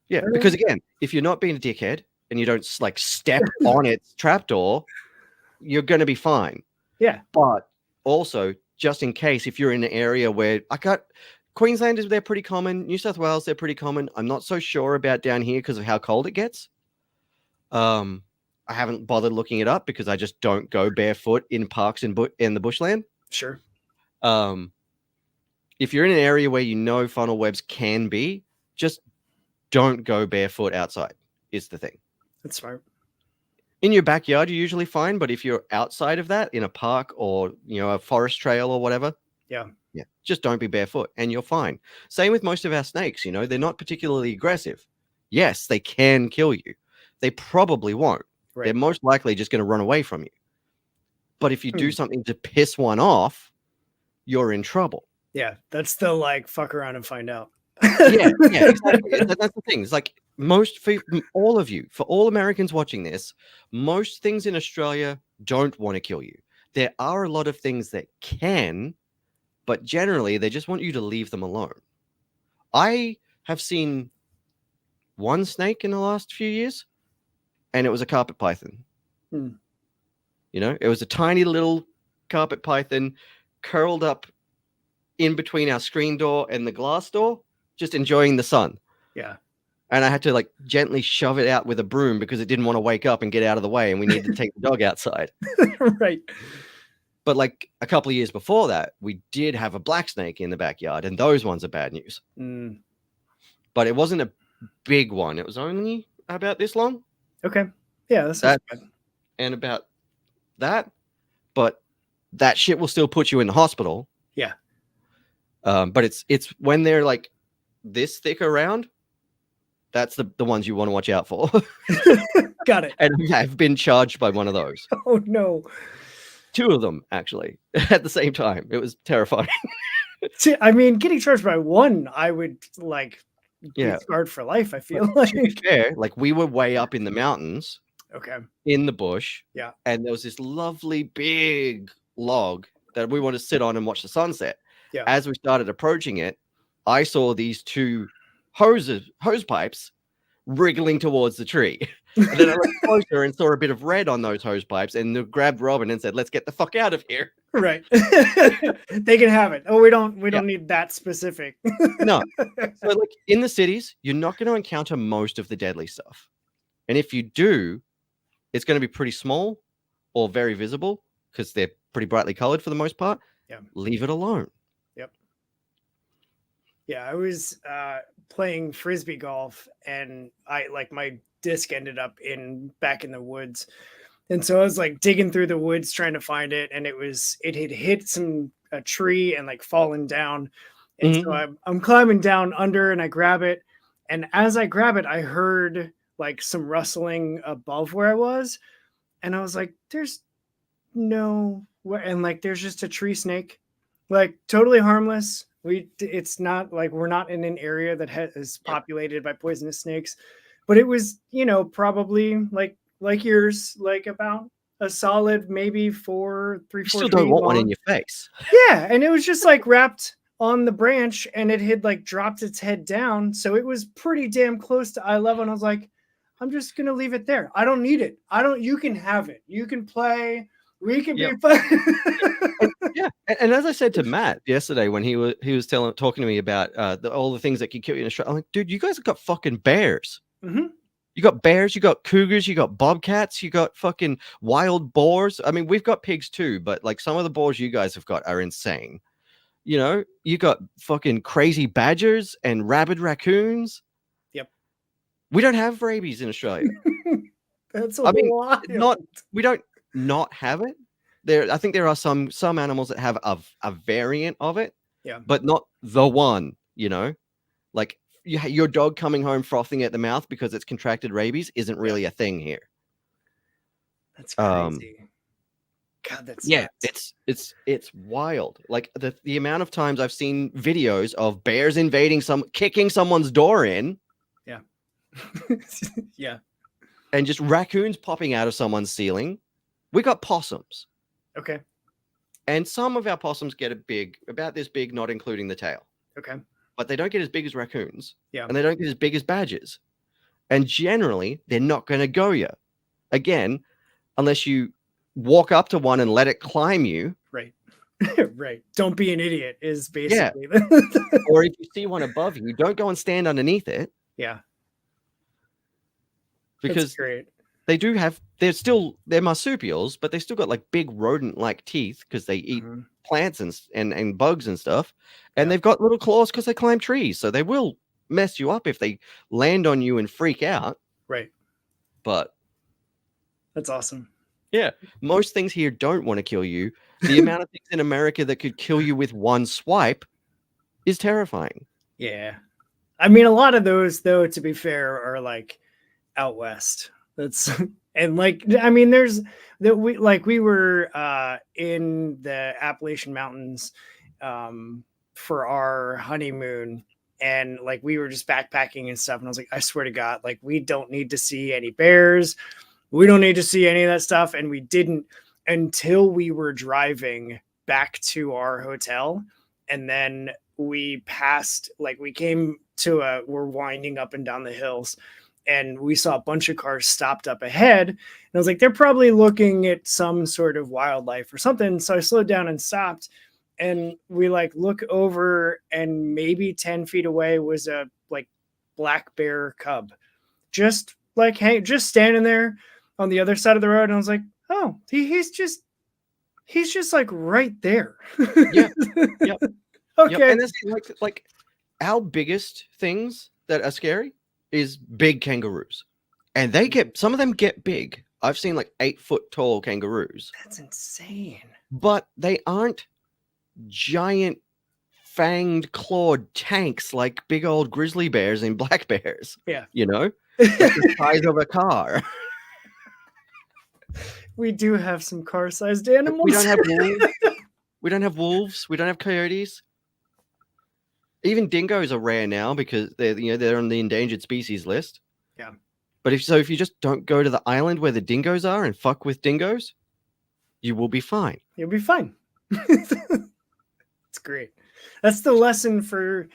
Yeah, because again, if you're not being a dickhead and you don't like step on its trapdoor, you're going to be fine. Yeah. But also, just in case, if you're in an area where Queenslanders, they're pretty common. New South Wales, they're pretty common. I'm not so sure about down here because of how cold it gets. I haven't bothered looking it up because I just don't go barefoot in parks in the bushland. Sure. If you're in an area where you know funnel webs can be, just don't go barefoot outside is the thing. That's smart. In your backyard, you're usually fine. But if you're outside of that in a park or, a forest trail or whatever, yeah, just don't be barefoot and you're fine. Same with most of our snakes. They're not particularly aggressive. Yes, they can kill you. They probably won't. Right. They're most likely just going to run away from you. But if you do something to piss one off, you're in trouble. Yeah, that's the fuck around and find out. yeah, exactly. That's the thing. It's like for all Americans watching this, most things in Australia don't want to kill you. There are a lot of things that can, but generally they just want you to leave them alone. I have seen one snake in the last few years, and it was a carpet python. It was a tiny little carpet python curled up in between our screen door and the glass door, just enjoying the sun. Yeah. And I had to gently shove it out with a broom because it didn't want to wake up and get out of the way, and we needed to take the dog outside. Right. But like a couple of years before that, we did have a black snake in the backyard, and those ones are bad news. But it wasn't a big one. It was only about this long. Okay. Yeah, that's that, and about that. But that shit will still put you in the hospital. Yeah. But it's when they're like this thick around, that's the ones you want to watch out for. Got it. And I've been charged by one of those. Oh no. 2 of them actually at the same time. It was terrifying. I mean, getting charged by one, I would like be scarred for life. I feel like. To be fair, like we were way up in the mountains. Okay. In the bush. Yeah. And there was this lovely big log that we wanted to sit on and watch the sunset. Yeah. As we started approaching it, I saw these 2 hose pipes wriggling towards the tree. And then I looked closer and saw a bit of red on those hose pipes and grabbed Robin and said, "Let's get the fuck out of here." Right. They can have it. Oh, we don't need that specific. No. So like in the cities, you're not going to encounter most of the deadly stuff. And if you do, it's going to be pretty small or very visible because they're pretty brightly colored for the most part. Yeah. Leave it alone. Yep. Yeah, I was playing frisbee golf, and my disc ended up back in the woods, and so I was like digging through the woods trying to find it, and it had hit a tree and like fallen down, and so I'm climbing down under, and I grab it, and as I grab it, I heard like some rustling above where I was, and I was like, "There's no way," and like there's just a tree snake, like totally harmless. It's not like we're not in an area that is populated by poisonous snakes, but it was, probably like yours, like about a solid maybe 3-4 feet still don't want one in your face. Yeah, and it was just like wrapped on the branch, and it had like dropped its head down, so it was pretty damn close to eye level. And I was like, I'm just gonna leave it there. I don't need it. You can have it. You can play. We can be fun. Yeah, and as I said to Matt yesterday when he was talking to me about all the things that could kill you in Australia, I'm like, dude, you guys have got fucking bears. Mm-hmm. You got bears, you got cougars, you got bobcats, you got fucking wild boars. I mean, we've got pigs too, but like some of the boars you guys have got are insane. You got fucking crazy badgers and rabid raccoons. Yep. We don't have rabies in Australia. That's wild. We don't not have it. I think there are some animals that have a variant of it, but not the one, like your dog coming home frothing at the mouth because it's contracted rabies isn't really a thing here. That's crazy. God, that's nuts. It's wild. Like the amount of times I've seen videos of bears invading kicking someone's door in. Yeah. Yeah. And just raccoons popping out of someone's ceiling. We got possums. Okay. And some of our possums get about this big, not including the tail. Okay. But they don't get as big as raccoons. Yeah. And they don't get as big as badgers. And generally, they're not going to go you. Again, unless you walk up to one and let it climb you. Right. Right. Don't be an idiot is basically. Yeah. Or if you see one above you, don't go and stand underneath it. Yeah. Because that's great. They're marsupials, but they still got like big rodent-like teeth because they eat plants and bugs and stuff. And they've got little claws because they climb trees. So they will mess you up if they land on you and freak out. Right. But that's awesome. Yeah. Most things here don't want to kill you. The amount of things in America that could kill you with one swipe is terrifying. Yeah. I mean, a lot of those, though, to be fair, are like out west. And like, I mean, we were in the Appalachian Mountains for our honeymoon, and like we were just backpacking and stuff, and I was like, I swear to God, like we don't need to see any bears, we don't need to see any of that stuff. And we didn't until we were driving back to our hotel, and then we passed, like we came to we're winding up and down the hills, and we saw a bunch of cars stopped up ahead. And I was like, they're probably looking at some sort of wildlife or something. So I slowed down and stopped. And we like look over, and maybe 10 feet away was a like black bear cub. Just like, hey, just standing there on the other side of the road. And I was like, oh, he's just He's just like right there. Yeah. Yep. Yep. Okay. And that's like our biggest things that are scary is big kangaroos. And they get, some of them get big. I've seen like 8-foot tall kangaroos, That's insane. but they aren't giant fanged clawed tanks like big old grizzly bears and black bears. Yeah. You know, like the size of a car. We do have some car-sized animals. We don't have wolves. We don't have wolves. We don't have coyotes. Even dingoes are rare now because they're on the endangered species list. Yeah. But if you just don't go to the island where the dingoes are and fuck with dingoes, you will be fine. You'll be fine. It's great. That's the lesson for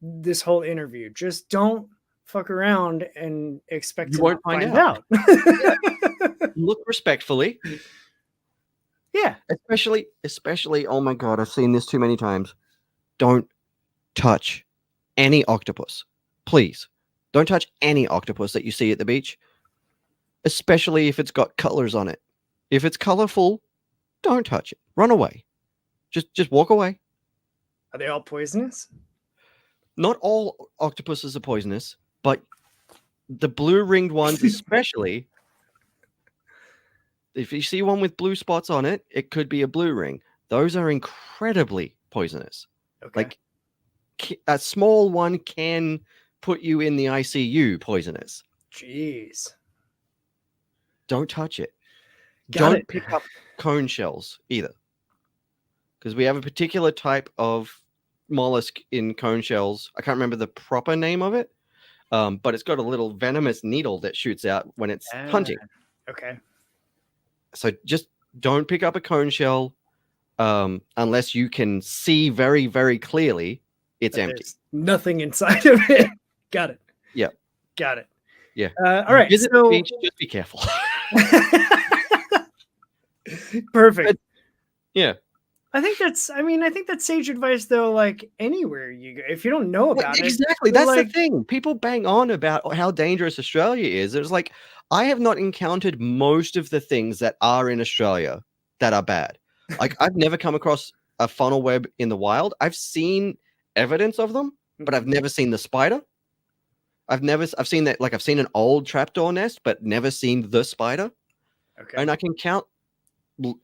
this whole interview. Just don't fuck around and expect You to won't not find find out. Look respectfully. Yeah. Especially, oh my God, I've seen this too many times. Don't touch any octopus. Please. Don't touch any octopus that you see at the beach, especially if it's got colors on it. If it's colorful, don't touch it. Run away. Just walk away. Are they all poisonous? Not all octopuses are poisonous, but the blue-ringed ones especially, if you see one with blue spots on it, it could be a blue ring. Those are incredibly poisonous. Okay. Like a small one can put you in the ICU poisonous. Jeez. Don't touch it. Got it. Pick up cone shells either. Because we have a particular type of mollusk in cone shells. I can't remember the proper name of it, but it's got a little venomous needle that shoots out when it's hunting. Okay. So just don't pick up a cone shell unless you can see very, very clearly it's empty. There's nothing inside of it. Got it. Yeah. Got it. Yeah. All right. Visit the beach, just be careful. Perfect. But, yeah. I think that's sage advice though, like anywhere you go. If you don't know about it. Exactly. That's the thing. People bang on about how dangerous Australia is. It's like, I have not encountered most of the things that are in Australia that are bad. Like, I've never come across a funnel web in the wild. I've seen evidence of them, but I've never seen the spider. I've seen that, like, I've seen an old trapdoor nest, but never seen the spider. Okay. And I can count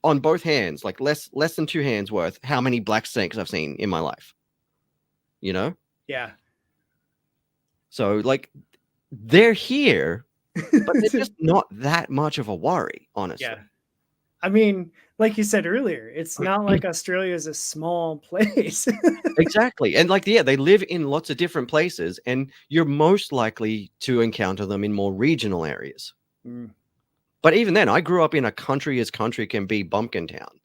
on both hands, like less than 2 hands worth, how many black snakes I've seen in my life. You know? Yeah. So, like, they're here, but they're just not that much of a worry, honestly. Yeah. I mean, like you said earlier, it's not like Australia is a small place. Exactly. And like, yeah, they live in lots of different places, and you're most likely to encounter them in more regional areas. But even then, I grew up in a country as country can be bumpkin town.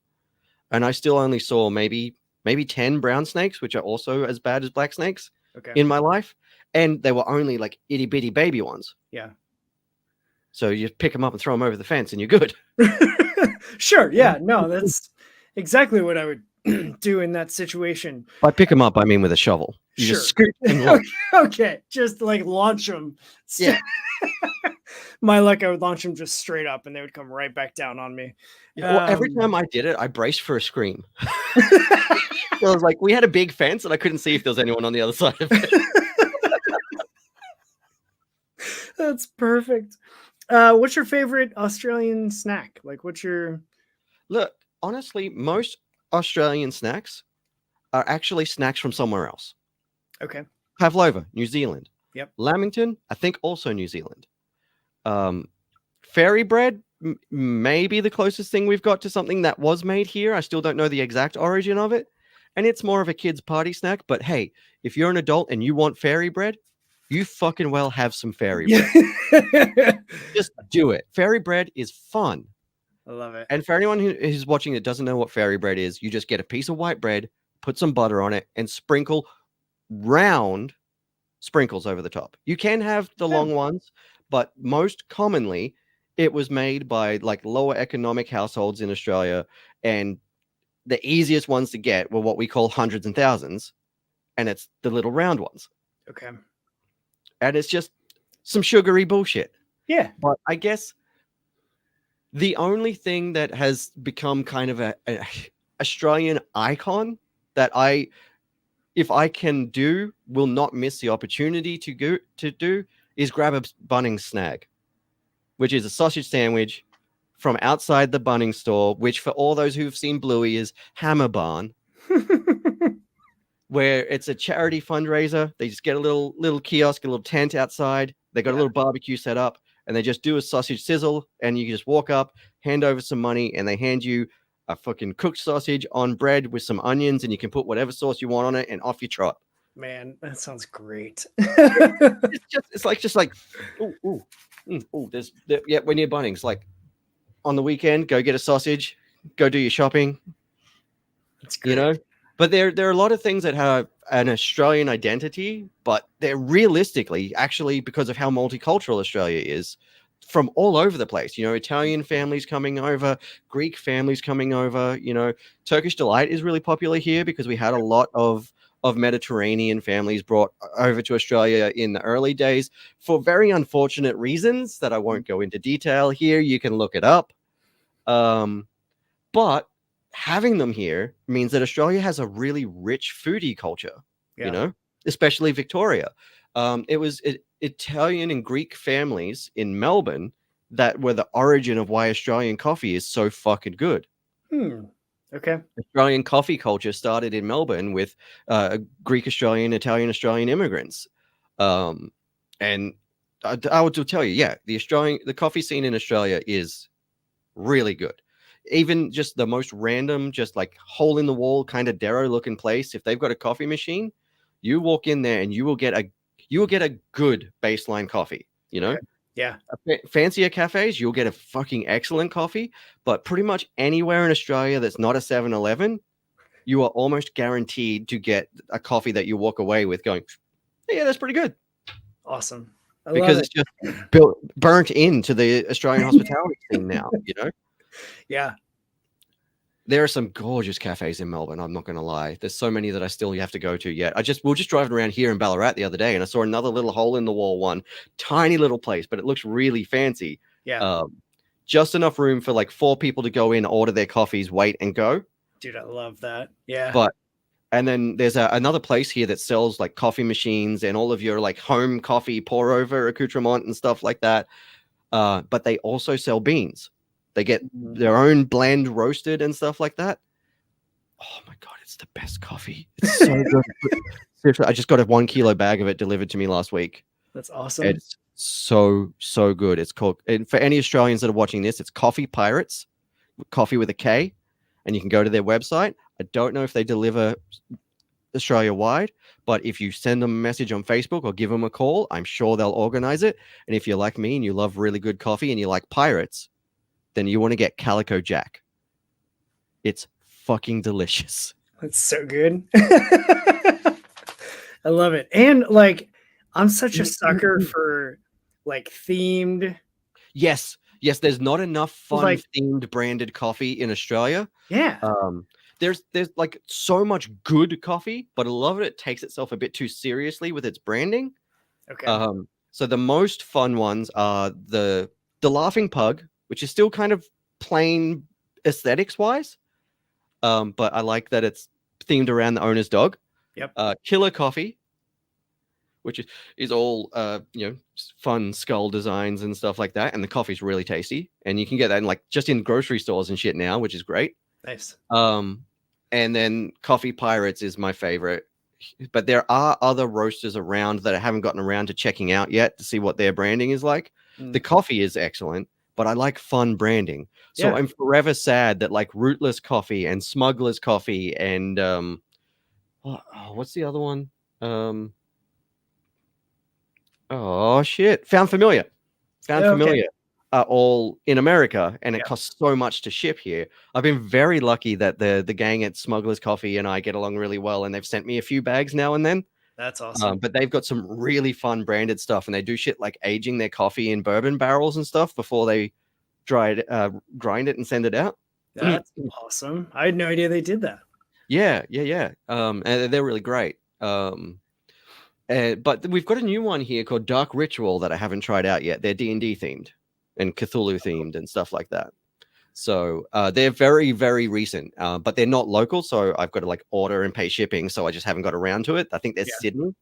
And I still only saw maybe 10 brown snakes, which are also as bad as black snakes in my life. And they were only like itty bitty baby ones. Yeah. So you pick them up and throw them over the fence and you're good. Sure. Yeah. No, that's exactly what I would do in that situation. By pick them up, I mean with a shovel. You just scoop them. Okay. Just like launch them. Yeah. My luck, I would launch them just straight up and they would come right back down on me. Well, every time I did it, I braced for a scream. I was like, we had a big fence and I couldn't see if there was anyone on the other side of it. That's perfect. What's your favorite Australian snack? Like, Look, honestly, most Australian snacks are actually snacks from somewhere else. Okay. Pavlova, New Zealand. Yep. Lamington, I think also New Zealand. Fairy bread, maybe the closest thing we've got to something that was made here. I still don't know the exact origin of it. And it's more of a kid's party snack. But hey, if you're an adult and you want fairy bread, you fucking well have some fairy bread. Just do it. Fairy bread is fun. I love it. And for anyone who is watching that doesn't know what fairy bread is, you just get a piece of white bread, put some butter on it, and sprinkle round sprinkles over the top. You can have the long ones, but most commonly it was made by like lower economic households in Australia, and the easiest ones to get were what we call hundreds and thousands, and it's the little round ones. Okay. And it's just some sugary bullshit. Yeah. But I guess The only thing that has become kind of a Australian icon that if I can do, will not miss the opportunity to do is grab a Bunnings snag, which is a sausage sandwich from outside the Bunnings store, which for all those who've seen Bluey is Hammer Barn, where it's a charity fundraiser. They just get a little kiosk, a little tent outside. They got a little barbecue set up, and they just do a sausage sizzle, and you just walk up, hand over some money, and they hand you a fucking cooked sausage on bread with some onions, and you can put whatever sauce you want on it, and off you trot. Man, that sounds great. It's like yeah, when you're Bunnings, like on the weekend, go get a sausage, go do your shopping. That's great. You know, but there are a lot of things that have an Australian identity, but they're realistically actually, because of how multicultural Australia is, from all over the place. You know, Italian families coming over, Greek families coming over. You know, Turkish delight is really popular here because we had a lot of Mediterranean families brought over to Australia in the early days for very unfortunate reasons that I won't go into detail here. You can look it up. But having them here means that Australia has a really rich foodie culture, you know, especially Victoria. It was Italian and Greek families in Melbourne that were the origin of why Australian coffee is so fucking good. Okay. Australian coffee culture started in Melbourne with Greek Australian, Italian Australian immigrants. And I would tell you, yeah, the coffee scene in Australia is really good. Even just the most random, just like hole in the wall kind of Darrow looking place, if they've got a coffee machine, you walk in there and you will get a good baseline coffee, you know? Okay. Yeah. Fancier cafes, you'll get a fucking excellent coffee, but pretty much anywhere in Australia that's not a 7-Eleven, you are almost guaranteed to get a coffee that you walk away with going, yeah, that's pretty good. Awesome. Because it's just burnt into the Australian hospitality scene now, you know? Yeah. There are some gorgeous cafes in Melbourne. I'm not going to lie. There's so many that I still have to go to yet. We were just driving around here in Ballarat the other day, and I saw another little hole in the wall one, tiny little place, but it looks really fancy. Yeah. Just enough room for like 4 people to go in, order their coffees, wait, and go. Dude, I love that. Yeah. And then there's another place here that sells like coffee machines and all of your like home coffee pour over accoutrement and stuff like that. But they also sell beans. They get their own blend roasted and stuff like that. Oh my God, it's the best coffee. It's so good. Seriously, I just got a 1 kilo bag of it delivered to me last week. That's awesome. It's so good. It's called, and for any Australians that are watching this, it's Coffee Pirates, coffee with a K, and you can go to their website. I don't know if they deliver Australia wide, but if you send them a message on Facebook or give them a call, I'm sure they'll organize it. And if you're like me and you love really good coffee and you like pirates, then you want to get Calico Jack. It's fucking delicious. That's so good. I love it. And like, I'm such a sucker for like themed. Yes. There's not enough fun themed branded coffee in Australia. Yeah. There's like so much good coffee, but a lot of it takes itself a bit too seriously with its branding. Okay. So the most fun ones are the Laughing Pug, which is still kind of plain aesthetics wise. But I like that it's themed around the owner's dog. Yep. Killer Coffee, which is all fun skull designs and stuff like that. And the coffee's really tasty. And you can get that in just in grocery stores and shit now, which is great. Nice. And then Coffee Pirates is my favorite. But there are other roasters around that I haven't gotten around to checking out yet to see what their branding is like. The coffee is excellent, but I like fun branding. So I'm forever sad that Rootless Coffee and Smuggler's Coffee and what's the other one? Oh shit, Found Familiar are all in America, and it costs so much to ship here. I've been very lucky that the gang at Smuggler's Coffee and I get along really well, and they've sent me a few bags now and then. That's awesome. But they've got some really fun branded stuff, and they do shit like aging their coffee in bourbon barrels and stuff before they grind it and send it out. That's awesome. I had no idea they did that. Yeah. And they're really great. But we've got a new one here called Dark Ritual that I haven't tried out yet. They're D&D themed and Cthulhu themed and stuff like that. So they're very, very recent, but they're not local. So I've got to like order and pay shipping. So I just haven't got around to it. I think they're Yeah. Sydney.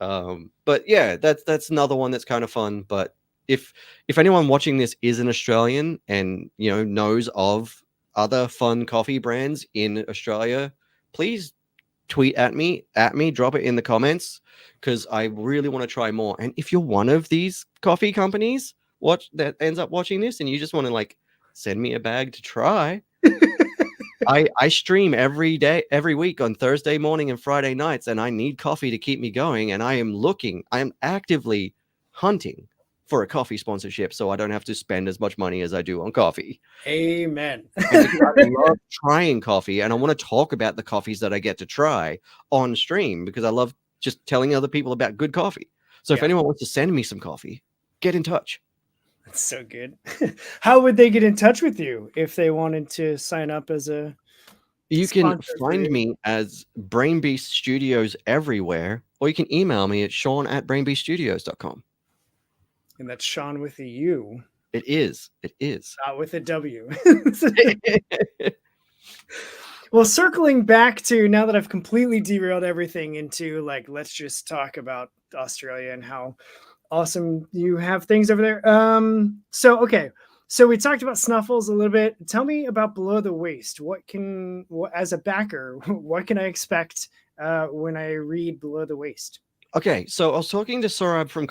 But yeah, that's another one that's kind of fun. But if anyone watching this is an Australian and knows of other fun coffee brands in Australia, please tweet at me, drop it in the comments, because I really want to try more. And if you're one of these coffee companies that ends up watching this and you just want to like send me a bag to try, I stream every day, every week on Thursday morning and Friday nights, and I need coffee to keep me going. And I am actively hunting for a coffee sponsorship so I don't have to spend as much money as I do on coffee. Amen. And because I love trying coffee, and I want to talk about the coffees that I get to try on stream, because I love just telling other people about good coffee. So if anyone wants to send me some coffee, get in touch. That's so good. How would they get in touch with you if they wanted to sign up as a You can sponsor for find you? me as Brainbeast Studios everywhere, or you can email me at Shaun@brainbeaststudios.com. And that's Shaun with a U, It is. not with a W. Well, circling back to, now that I've completely derailed everything into like, let's just talk about Australia and how awesome you have things over there. Okay. So we talked about Snuffles a little bit. Tell me about Below the Waist. As a backer, what can I expect when I read Below the Waist? Okay, so I was talking to Saurabh from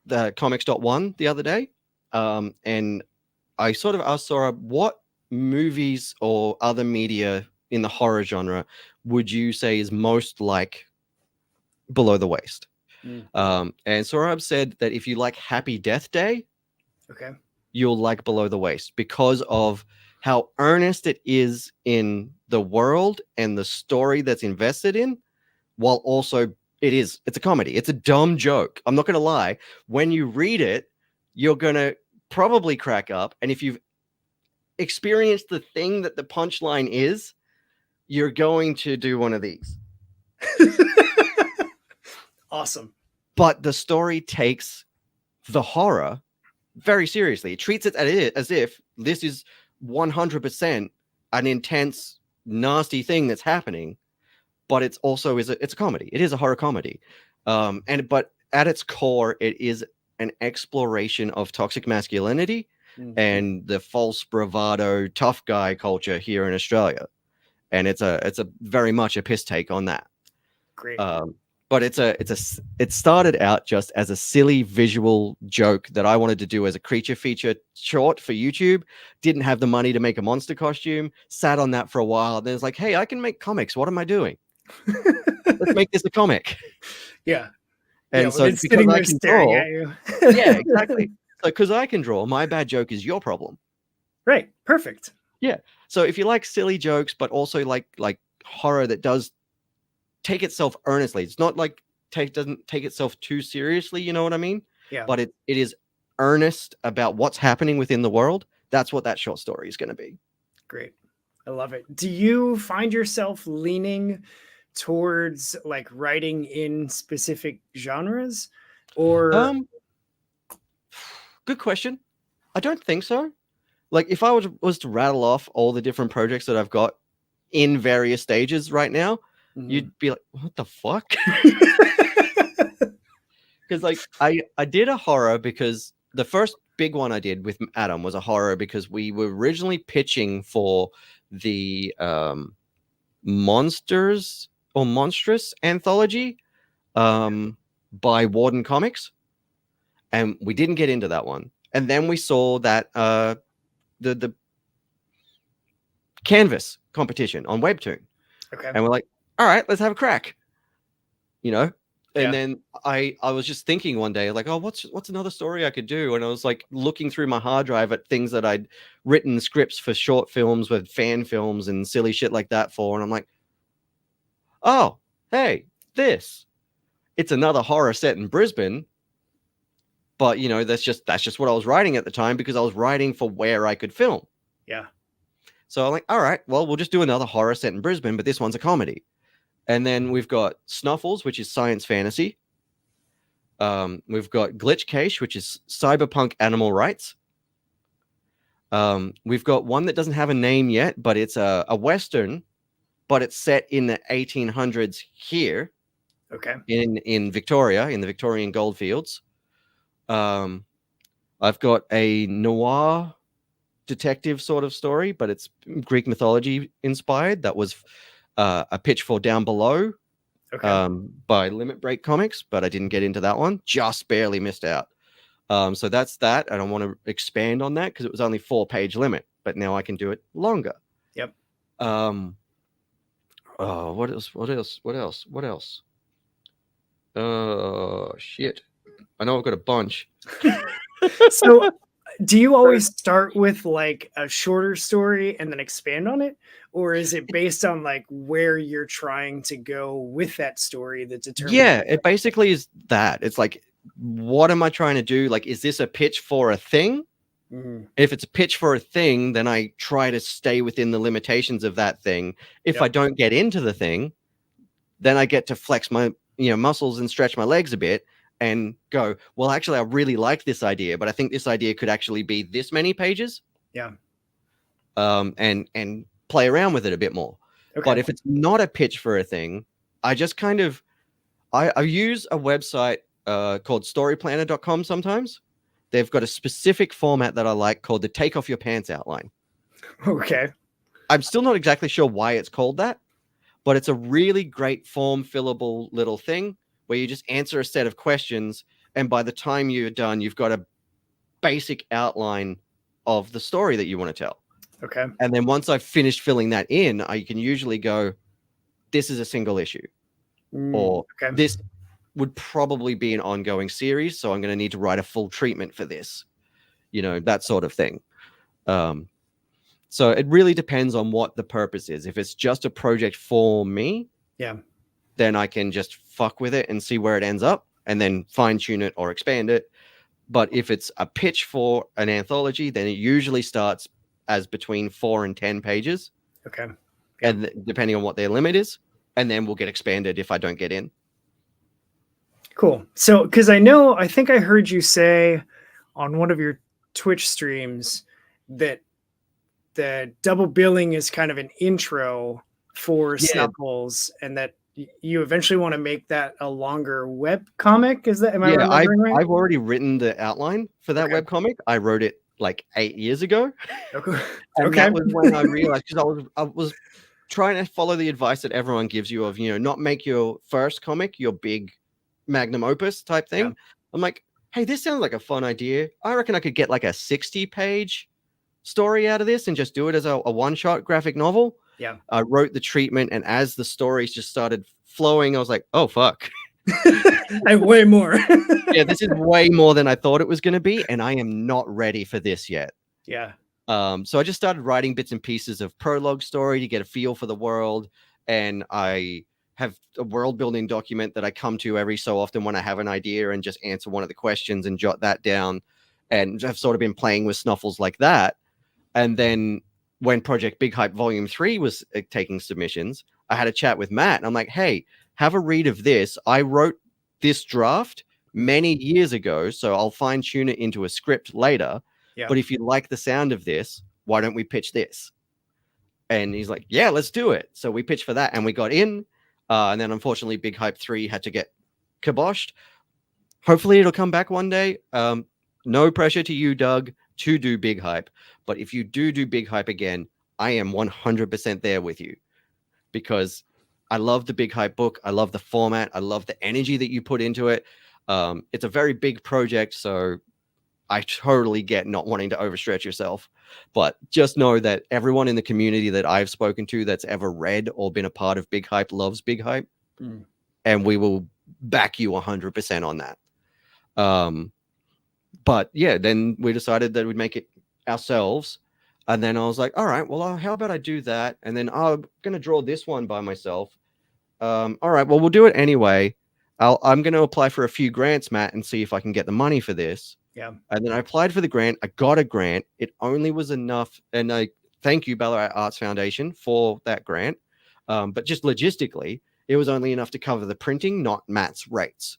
the comics.one the other day, and I sort of asked Saurabh, what movies or other media in the horror genre would you say is most like Below the Waist? And Saurabh said that if you like Happy Death Day, okay, you'll like Below the Waist because of how earnest it is in the world and the story that's invested in, while also it's a comedy. It's a dumb joke. I'm not going to lie. When you read it, you're going to probably crack up. And if you've experienced the thing that the punchline is, you're going to do one of these. Awesome. But the story takes the horror very seriously. It treats it as if this is 100% an intense, nasty thing that's happening, but it's also it's a comedy. It is a horror comedy, but at its core, it is an exploration of toxic masculinity and the false bravado tough guy culture here in Australia, and it's a very much a piss take on that. Great. But it started out just as a silly visual joke that I wanted to do as a creature feature short for YouTube. Didn't have the money to make a monster costume. Sat on that for a while. Then it's like, hey, I can make comics. What am I doing? Let's make this a comic. Yeah. And so it's because I can draw, at you. yeah, exactly. So because I can draw, my bad joke is your problem. Right. Perfect. Yeah. So if you like silly jokes, but also like horror that does take itself earnestly, it's not like doesn't take itself too seriously, you know what I mean? Yeah. But it is earnest about what's happening within the world. That's what that short story is going to be. Great. I love it. Do you find yourself leaning towards like writing in specific genres, or good question. I don't think so. Like if I was to rattle off all the different projects that I've got in various stages right now, you'd be like, what the fuck? Because like I did a horror because the first big one I did with Adam was a horror because we were originally pitching for the Monsters or Monstrous anthology by Warden Comics, and we didn't get into that one. And then we saw that the Canvas competition on Webtoon, and we're like, all right, let's have a crack, And then I was just thinking one day, like, oh, what's another story I could do? And I was like looking through my hard drive at things that I'd written scripts for short films with fan films and silly shit like that for, and I'm like, oh, hey, it's another horror set in Brisbane, but that's just what I was writing at the time because I was writing for where I could film. Yeah. So I'm like, all right, well, we'll just do another horror set in Brisbane, but this one's a comedy. And then we've got Snuffles, which is science fantasy. We've got Glitch Cache, which is cyberpunk animal rights. We've got one that doesn't have a name yet, but it's a Western, but it's set in the 1800s here. Okay. In Victoria, in the Victorian goldfields. I've got a noir detective sort of story, but it's Greek mythology inspired. That was a pitch for Down Below by Limit Break Comics, but I didn't get into that one. Just barely missed out. So that's that, and I want to expand on that because it was only 4-page limit, but now I can do it longer. Yep. Oh, what else? Oh, shit. I know I've got a bunch. So do you always start with like a shorter story and then expand on it? Or is it based on like where you're trying to go with that story that determines? Yeah, it basically is that. It's like, what am I trying to do? Like, is this a pitch for a thing? Mm-hmm. If it's a pitch for a thing, then I try to stay within the limitations of that thing. If I don't get into the thing, then I get to flex my muscles and stretch my legs a bit and go, well, actually, I really like this idea, but I think this idea could actually be this many pages. Yeah. And play around with it a bit more. Okay. But if it's not a pitch for a thing, I just kind of I use a website called storyplanner.com sometimes. They've got a specific format that I like called the take off your pants outline. Okay. I'm still not exactly sure why it's called that, but it's a really great form fillable little thing where you just answer a set of questions, and by the time you're done, you've got a basic outline of the story that you want to tell. Okay. And then once I've finished filling that in, I can usually go, this is a single issue. Or this would probably be an ongoing series, so I'm going to need to write a full treatment for this. That sort of thing. So it really depends on what the purpose is. If it's just a project for me, then I can just fuck with it and see where it ends up and then fine tune it or expand it. But if it's a pitch for an anthology, then it usually starts as between 4 and 10 pages. Okay. And depending on what their limit is, and then we'll get expanded if I don't get in. Cool. So, because I think I heard you say on one of your Twitch streams that the double billing is kind of an intro for Snuffles, and that you eventually want to make that a longer web comic. Is that, am I remembering right? I've already written the outline for that web comic. I wrote it like 8 years ago. And that was when I realized, because I was trying to follow the advice that everyone gives you of, not make your first comic your big magnum opus type thing. Yeah. I'm like, hey, this sounds like a fun idea. I reckon I could get like a 60-page story out of this and just do it as a one-shot graphic novel. Yeah. I wrote the treatment, and as the stories just started flowing, I was like, oh, fuck. Way more. Yeah, this is way more than I thought it was going to be, and I am not ready for this yet. Yeah. So I just started writing bits and pieces of prologue story to get a feel for the world, and I have a world building document that I come to every so often when I have an idea and just answer one of the questions and jot that down, and I've sort of been playing with Snuffles like that. And then when Project Big Hype Volume 3 was taking submissions, I had a chat with Matt, and I'm like, hey, have a read of this. I wrote this draft many years ago, so I'll fine tune it into a script later. Yeah. But if you like the sound of this, why don't we pitch this? And he's like, yeah, let's do it. So we pitched for that, and we got in. And then unfortunately, Big Hype 3 had to get kiboshed. Hopefully it'll come back one day. No pressure to you, Doug, to do Big Hype. But if you do Big Hype again, I am 100% there with you, because I love the Big Hype book. I love the format. I love the energy that you put into it. It's a very big project, so I totally get not wanting to overstretch yourself. But just know that everyone in the community that I've spoken to that's ever read or been a part of Big Hype loves Big Hype. And we will back you 100% on that. But yeah, then we decided that we'd make it ourselves. And then I was like, all right, well, how about I do that? And then I'm going to draw this one by myself. All right, well, we'll do it anyway. I'm going to apply for a few grants, Matt, and see if I can get the money for this. Yeah. And then I applied for the grant. I got a grant. It only was enough. And I thank you, Ballarat Arts Foundation, for that grant. But just logistically, it was only enough to cover the printing, not Matt's rates.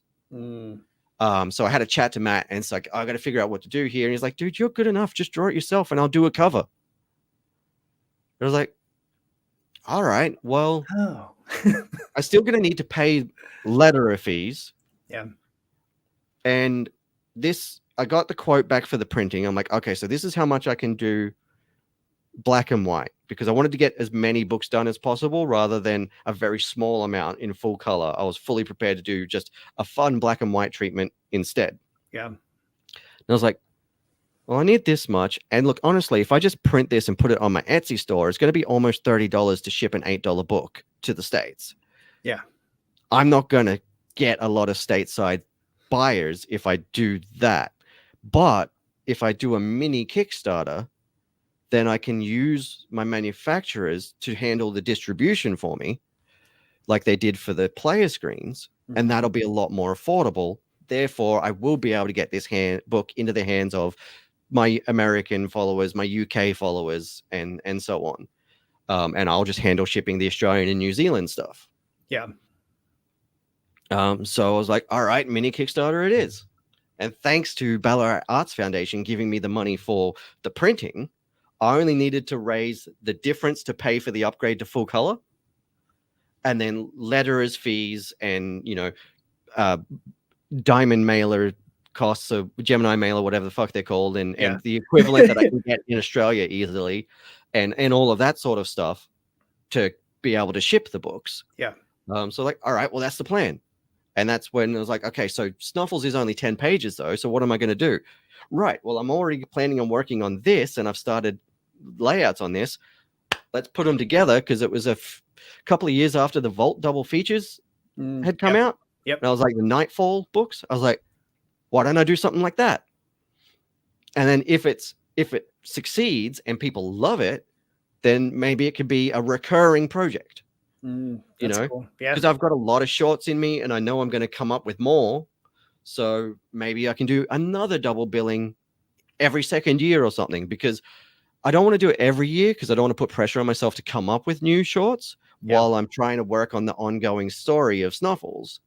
So I had a chat to Matt, and it's like, I got to figure out what to do here. And he's like, dude, you're good enough. Just draw it yourself, and I'll do a cover. I was like, all right, well, Oh. I'm still going to need to pay letterer fees. Yeah. And this, I got the quote back for the printing. I'm like, okay, so this is how much I can do black and white, because I wanted to get as many books done as possible rather than a very small amount in full color. I was fully prepared to do just a fun black and white treatment instead. Yeah. And I was like, well, I need this much. And look, honestly, if I just print this and put it on my Etsy store, it's going to be almost $30 to ship an $8 book to the States. Yeah. I'm not going to get a lot of stateside buyers if I do that. But if I do a mini Kickstarter, then I can use my manufacturers to handle the distribution for me, like they did for the player screens, and that'll be a lot more affordable. Therefore, I will be able to get this book into the hands of my American followers, my UK followers, and so on. And I'll just handle shipping the Australian and New Zealand stuff. Yeah. So I was like, all right, mini Kickstarter it is. And thanks to Ballarat Arts Foundation giving me the money for the printing, I only needed to raise the difference to pay for the upgrade to full color, and then letterers fees and, diamond mailer costs, so Gemini mailer, whatever the fuck they're called, and the equivalent that I can get in Australia easily, and all of that sort of stuff to be able to ship the books. Yeah. So like, all right, well, that's the plan. And that's when I was like, okay, so Snuffles is only 10 pages though. So what am I going to do? Right. Well, I'm already planning on working on this, and I've started layouts on this. Let's put them together, because it was a couple of years after the Vault double features had come out. Yep. And I was like, the Nightfall books. I was like, why don't I do something like that? And then if it succeeds and people love it, then maybe it could be a recurring project. Cool. Yeah. Because I've got a lot of shorts in me, and I know I'm going to come up with more. So maybe I can do another double billing every second year or something, because I don't want to do it every year, because I don't want to put pressure on myself to come up with new shorts while I'm trying to work on the ongoing story of Snuffles.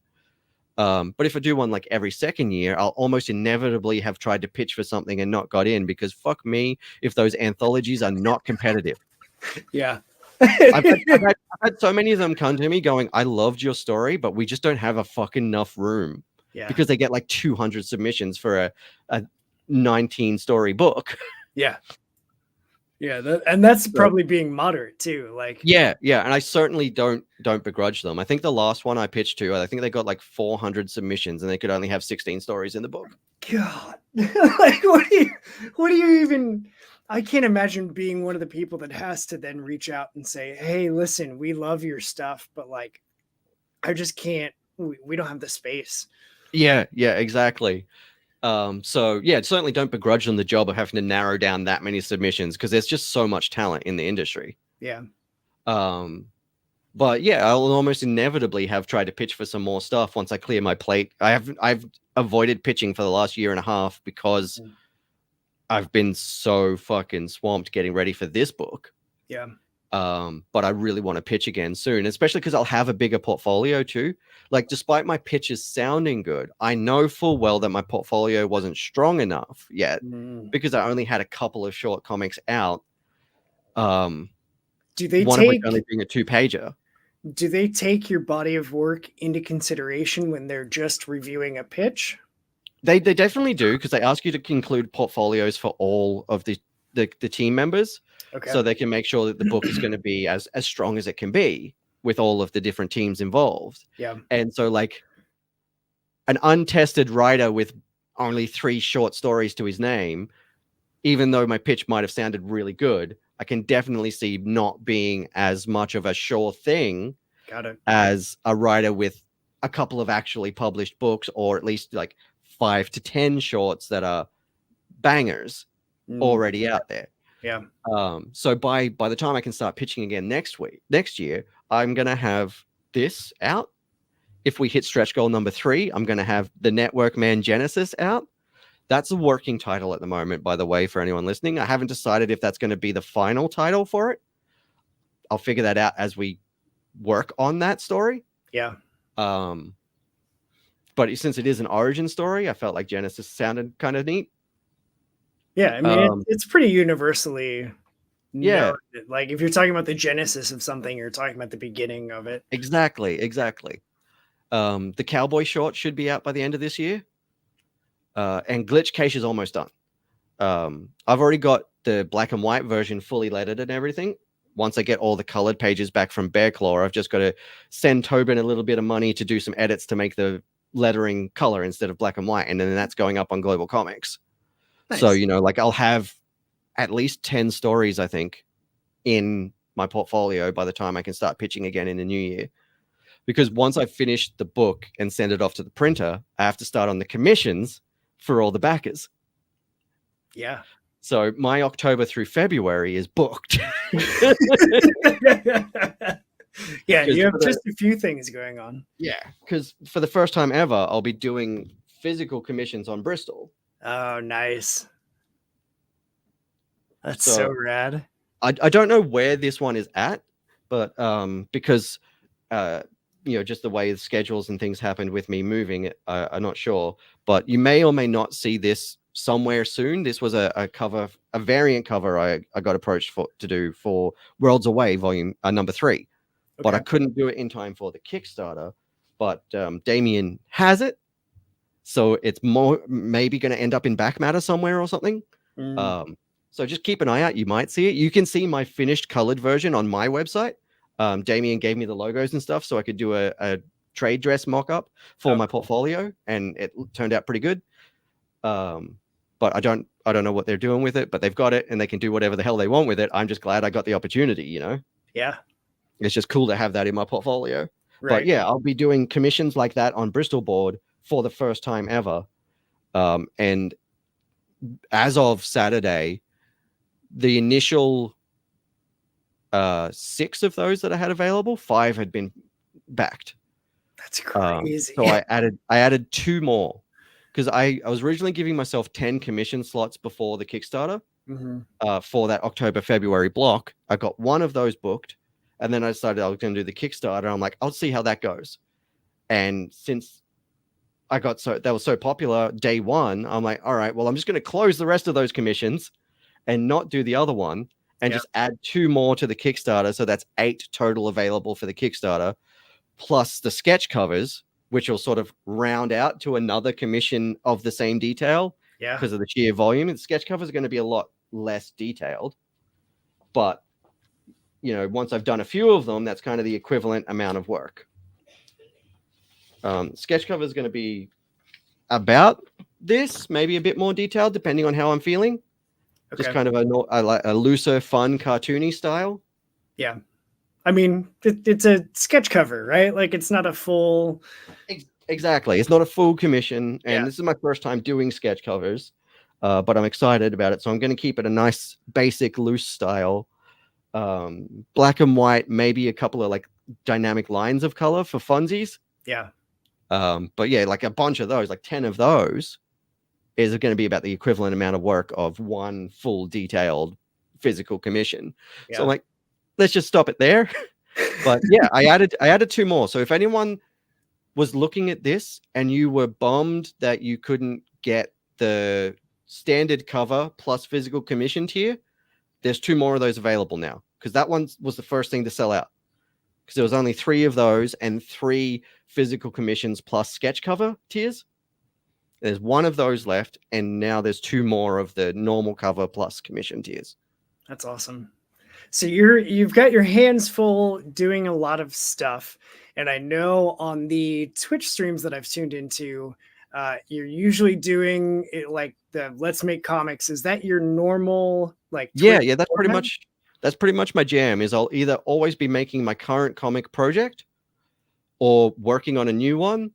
But if I do one like every second year, I'll almost inevitably have tried to pitch for something and not got in, because fuck me if those anthologies are not competitive. Yeah. I've had so many of them come to me going, I loved your story, but we just don't have a fucking enough room. Yeah. Because they get like 200 submissions for a 19 story book. Yeah. Yeah. And that's probably being moderate too. Like, yeah. And I certainly don't begrudge them. I think the last one I pitched to, I think they got like 400 submissions, and they could only have 16 stories in the book. God, like, what do you even, I can't imagine being one of the people that has to then reach out and say, hey, listen, we love your stuff, but like, I just can't, we don't have the space. Yeah, exactly. So yeah, certainly don't begrudge them the job of having to narrow down that many submissions, because there's just so much talent in the industry. Yeah. But yeah, I'll almost inevitably have tried to pitch for some more stuff once I clear my plate. I've avoided pitching for the last year and a half because I've been so fucking swamped getting ready for this book. Yeah. But I really want to pitch again soon, especially because I'll have a bigger portfolio too. Like, despite my pitches sounding good, I know full well that my portfolio wasn't strong enough yet because I only had a couple of short comics out. Do they one of which only being a 2-pager. Do they take your body of work into consideration when they're just reviewing a pitch? They definitely do, because they ask you to include portfolios for all of the team members. Okay. So they can make sure that the book is going to be as strong as it can be with all of the different teams involved. Yeah. And so, like, an untested writer with only 3 short stories to his name, even though my pitch might have sounded really good, I can definitely see not being as much of a sure thing as a writer with a couple of actually published books, or at least like 5 to 10 shorts that are bangers already out there. Yeah. So by the time I can start pitching again next year, I'm going to have this out. If we hit stretch goal number 3, I'm going to have the Network Man Genesis out. That's a working title at the moment, by the way, for anyone listening. I haven't decided if that's going to be the final title for it. I'll figure that out as we work on that story. Yeah. but since it is an origin story, I felt like Genesis sounded kind of neat. Yeah, I mean, it's pretty universally Yeah, known. Like if you're talking about the genesis of something, you're talking about the beginning of it. exactly. The Cowboy short should be out by the end of this year, and Glitch Cache is almost done. I've already got the black and white version fully lettered and everything. Once I get all the colored pages back from Bear Claw, I've just got to send Tobin a little bit of money to do some edits to make the lettering color instead of black and white, and then that's going up on Global Comics. Nice. So, you know, like I'll have at least 10 stories, I think, in my portfolio by the time I can start pitching again in the new year. Because once I've finished the book and send it off to the printer, I have to start on the commissions for all the backers. Yeah. So my October through February is booked. Yeah, you have just a few things going on. Yeah, because for the first time ever, I'll be doing physical commissions on Bristol. Oh, nice. That's so rad. I don't know where this one is at, but because you know, just the way the schedules and things happened with me moving, I'm not sure. But you may or may not see this somewhere soon. This was a cover, a variant cover I got approached to do for Worlds Away volume number 3. But I couldn't do it in time for the Kickstarter. But Damien has it, so it's maybe going to end up in back matter somewhere or something. So just keep an eye out. You might see it. You can see my finished colored version on my website. Damien gave me the logos and stuff, so I could do a trade dress mock-up for my portfolio, and it turned out pretty good. But I don't know what they're doing with it, but they've got it, and they can do whatever the hell they want with it. I'm just glad I got the opportunity, you know? Yeah. It's just cool to have that in my portfolio. Right. But yeah, I'll be doing commissions like that on Bristol board for the first time ever. And as of Saturday, the initial 6 of those that I had available, 5 had been backed. That's crazy. So I added 2 more, because I was originally giving myself 10 commission slots before the Kickstarter for that October, February block. I got 1 of those booked, and then I decided I was going to do the Kickstarter. I'm like, I'll see how that goes. And since that was so popular day 1, I'm like, all right, well, I'm just going to close the rest of those commissions and not do the other one, and just add 2 more to the Kickstarter. So that's 8 total available for the Kickstarter, plus the sketch covers, which will sort of round out to another commission of the same detail. Yeah. Because of the sheer volume. And sketch covers are going to be a lot less detailed. But, you know, once I've done a few of them, that's kind of the equivalent amount of work. Sketch cover is going to be about this, maybe a bit more detailed, depending on how I'm feeling. Okay. Just kind of a looser, fun, cartoony style. Yeah. I mean, it's a sketch cover, right? Like, it's not a full... Exactly. It's not a full commission. And this is my first time doing sketch covers, but I'm excited about it. So I'm going to keep it a nice, basic, loose style. Black and white, maybe a couple of, like, dynamic lines of color for funsies. Yeah. But yeah, like a bunch of those, like 10 of those, is going to be about the equivalent amount of work of 1 full detailed physical commission. Yeah. So I'm like, let's just stop it there. But yeah, I added 2 more. So if anyone was looking at this and you were bummed that you couldn't get the standard cover plus physical commission tier, there's 2 more of those available now, because that one was the first thing to sell out, because there was only 3 of those and 3 physical commissions plus sketch cover tiers. There's 1 of those left, and now there's 2 more of the normal cover plus commission tiers. That's awesome. So you've got your hands full doing a lot of stuff, and I know on the Twitch streams that I've tuned into, you're usually doing it like the Let's Make Comics. Is that your normal like? Twitch that's format? pretty much my jam. Is I'll either always be making my current comic project, or working on a new one.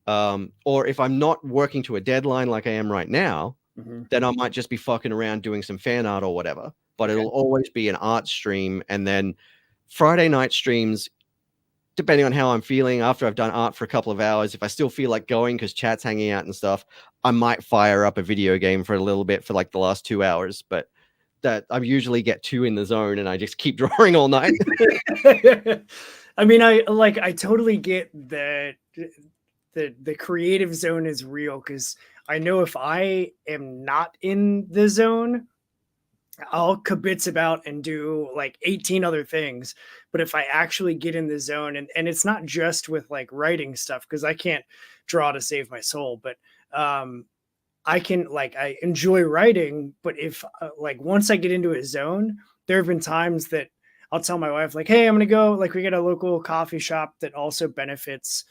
Or if I'm not working to a deadline like I am right now, then I might just be fucking around doing some fan art or whatever. But it'll always be an art stream. And then Friday night streams, depending on how I'm feeling, after I've done art for a couple of hours, if I still feel like going because chat's hanging out and stuff, I might fire up a video game for a little bit for like the last 2 hours. But that I usually get too in the zone and I just keep drawing all night. I mean, I totally get the the creative zone is real, because I know if I am not in the zone, I'll kibitz about and do like 18 other things. But if I actually get in the zone, and it's not just with like writing stuff, because I can't draw to save my soul, but um I can, like, I enjoy writing, but if like once I get into a zone, there have been times that I'll tell my wife like, "Hey, I'm gonna go." Like, we get a local coffee shop that also benefits,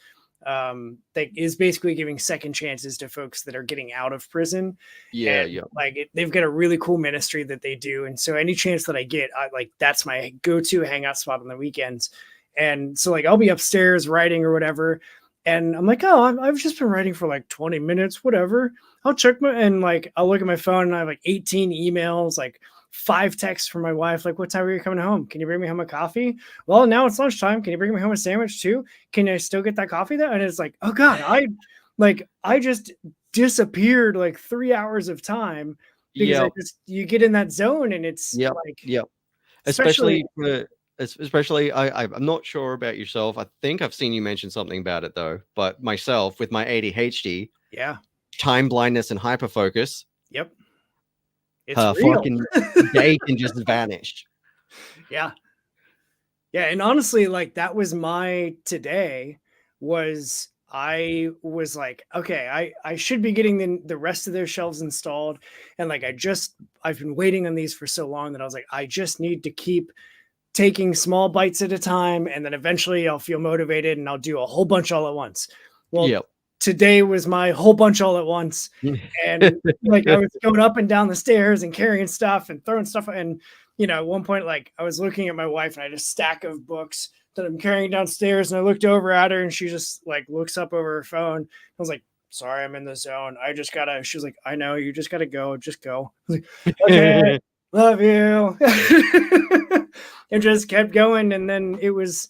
that is basically giving second chances to folks that are getting out of prison, Yeah, and yeah, like they've got a really cool ministry that they do, and so any chance that I get, I like that's my go-to hangout spot on the weekends, and so like I'll be upstairs writing or whatever, and I'm like, "Oh, I've just been writing for like 20 minutes, whatever." I'll check my, and like I'll look at my phone and I have like 18 emails, like 5 texts from my wife, like, "What time are you coming home? Can you bring me home a coffee? Well, now it's lunchtime. Can you bring me home a sandwich too? Can I still get that coffee there?" And it's like, oh God, I just disappeared like 3 hours of time, because yeah, you get in that zone, and it's yeah, like, yeah. especially, Especially I'm not sure about yourself. I think I've seen you mention something about it though. But myself, with my ADHD, yeah, time blindness, and hyperfocus, yep, it's her real. fucking day can just vanish. Yeah. Yeah, and honestly, like that was my today, was I was like, okay, I should be getting the rest of their shelves installed, and like I've been waiting on these for so long that I was like, I just need to keep taking small bites at a time, and then eventually I'll feel motivated and I'll do a whole bunch all at once. Well, Yep. today was my whole bunch all at once, and like I was going up and down the stairs and carrying stuff and throwing stuff, and at one point, like I was looking at my wife and I had a stack of books that I'm carrying downstairs, and I looked over at her and she just like looks up over her phone. I was like, "Sorry, I'm in the zone. I just gotta." She was like, "I know, you just gotta go. Just go." I was like, "Okay, love you." And just kept going, and then it was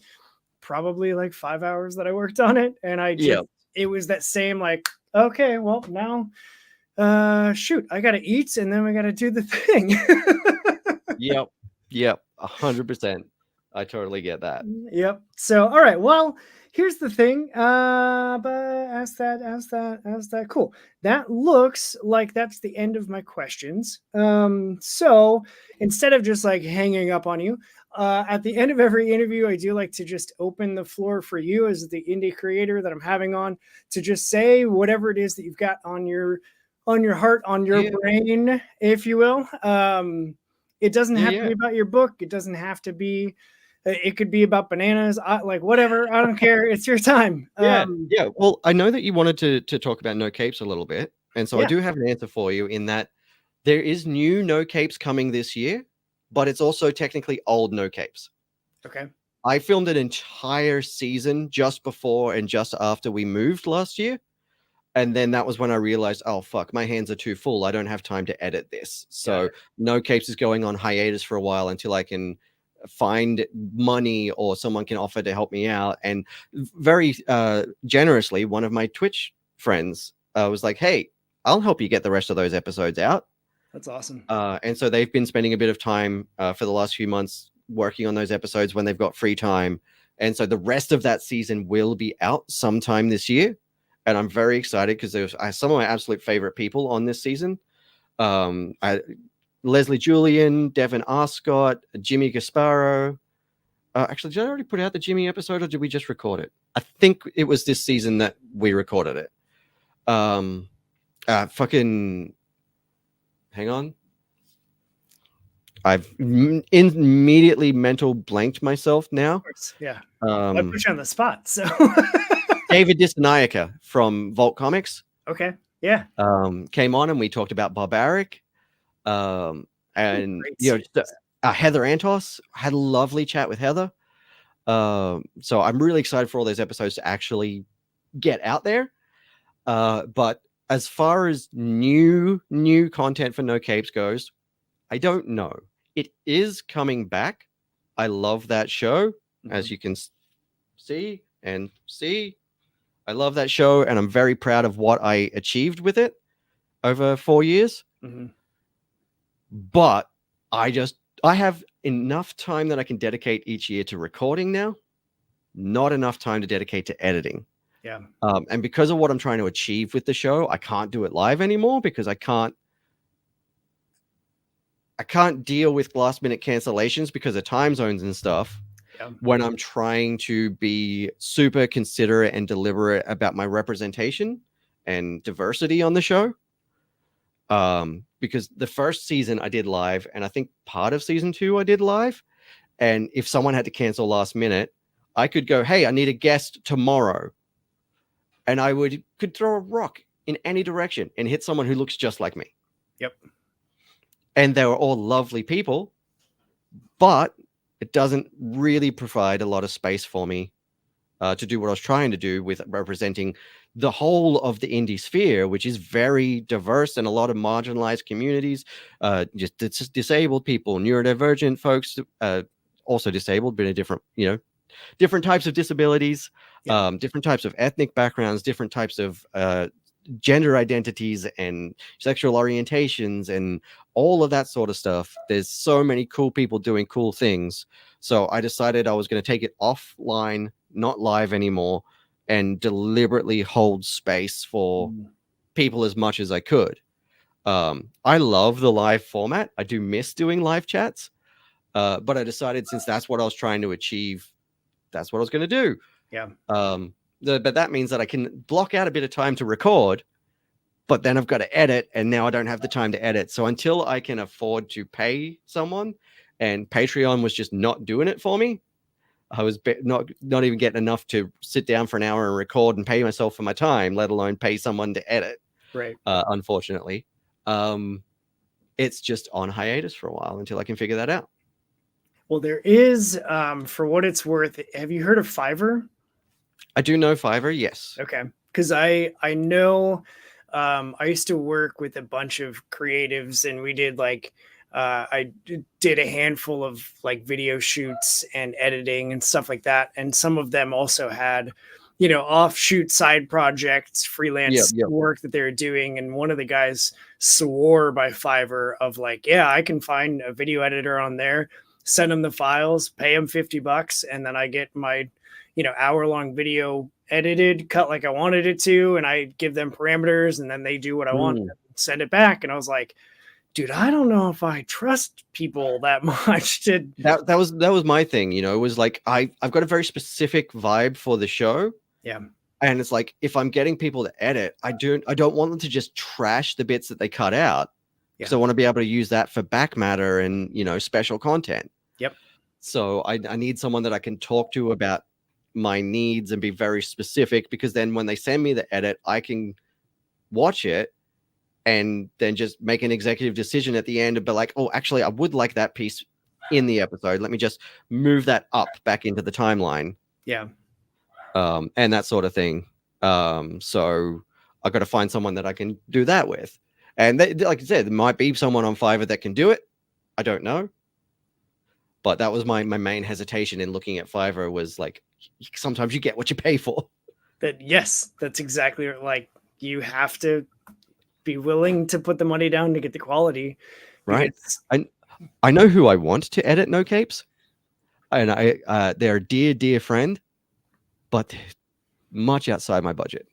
probably like 5 hours that I worked on it, and Yep. it was that same like, okay, well now, shoot, I gotta eat, and then we gotta do the thing. Yep. Yep. 100%. I totally get that. Yep. So, all right. Well, here's the thing. But ask that. Cool. That looks like that's the end of my questions. So instead of just like hanging up on you, at the end of every interview, I do like to just open the floor for you as the indie creator that I'm having on, to just say whatever it is that you've got on your heart, on your Yeah. brain, if you will. It doesn't Yeah. have to Yeah. be about your book. It doesn't have to be. It could be about bananas. Like whatever. I don't care. It's your time. Yeah. Yeah. Well, I know that you wanted to talk about No Capes a little bit. And so I Yeah. do have an answer for you, in that there is new No Capes coming this year, but it's also technically old No Capes. Okay. I filmed an entire season just before and just after we moved last year. And then that was when I realized, oh, fuck, my hands are too full. I don't have time to edit this. Got So it. No Capes is going on hiatus for a while until I can find money or someone can offer to help me out. And very generously, one of my Twitch friends was like, hey, I'll help you get the rest of those episodes out. That's awesome. And so they've been spending a bit of time for the last few months working on those episodes when they've got free time. And so the rest of that season will be out sometime this year. And I'm very excited because there's some of my absolute favorite people on this season. Leslie Julian, Devin Arscott, Jimmy Gasparo. Actually, did I already put out the Jimmy episode, or did we just record it? I think it was this season that we recorded it. Fucking hang on. I've immediately mental blanked myself now. Of course. Yeah. I put you on the spot. So David Disanaika from Vault Comics. Okay. Yeah. Came on and we talked about Barbaric. And Heather Antos, had a lovely chat with Heather. So I'm really excited for all those episodes to actually get out there. But as far as new content for No Capes goes, I don't know. It is coming back. I love that show, as you can see. I love that show, and I'm very proud of what I achieved with it over 4 years. But I have enough time that I can dedicate each year to recording now, not enough time to dedicate to editing. Yeah. And because of what I'm trying to achieve with the show, I can't do it live anymore because I can't deal with last minute cancellations because of time zones and stuff. Yeah. When I'm trying to be super considerate and deliberate about my representation and diversity on the show. Because the first season I did live, and I think part of season 2 I did live. And if someone had to cancel last minute, I could go, hey, I need a guest tomorrow. And I could throw a rock in any direction and hit someone who looks just like me. Yep. And they were all lovely people, but it doesn't really provide a lot of space for me to do what I was trying to do with representing the whole of the indie sphere, which is very diverse and a lot of marginalized communities, just disabled people, neurodivergent folks, also disabled, but a different, different types of disabilities, different types of ethnic backgrounds, different types of gender identities and sexual orientations and all of that sort of stuff. There's so many cool people doing cool things. So I decided I was going to take it offline, not live anymore, and deliberately hold space for people as much as I could. I love the live format. I do miss doing live chats. But I decided since that's what I was trying to achieve, that's what I was going to do. Yeah. But that means that I can block out a bit of time to record, but then I've got to edit, and now I don't have the time to edit. So until I can afford to pay someone, and Patreon was just not doing it for me, I was not even getting enough to sit down for an hour and record and pay myself for my time, let alone pay someone to edit. Right. Unfortunately, it's just on hiatus for a while until I can figure that out. Well, there is, for what it's worth, have you heard of Fiverr? I do know Fiverr, yes. Okay. Because I know I used to work with a bunch of creatives, and we did I did a handful of like video shoots and editing and stuff like that. And some of them also had, offshoot side projects, freelance work that they were doing. And one of the guys swore by Fiverr of like, yeah, I can find a video editor on there, send them the files, pay them $50, and then I get my, hour-long video edited, cut like I wanted it to, and I give them parameters, and then they do what I want, and send it back. And I was like, dude, I don't know if I trust people that much to that was my thing. It was like I've got a very specific vibe for the show. Yeah. And it's like if I'm getting people to edit, I don't want them to just trash the bits that they cut out. Because I want to be able to use that for back matter and special content. Yep. So I need someone that I can talk to about my needs and be very specific, because then when they send me the edit, I can watch it and then just make an executive decision at the end and be like, oh, actually, I would like that piece in the episode. Let me just move that up back into the timeline. Yeah. And that sort of thing. So I've got to find someone that I can do that with. And like I said, there might be someone on Fiverr that can do it. I don't know. But that was my main hesitation in looking at Fiverr, was like, sometimes you get what you pay for. Yes, that's exactly like, you have to be willing to put the money down to get the quality. Right. I know who I want to edit No Capes. And they're a dear friend, but much outside my budget.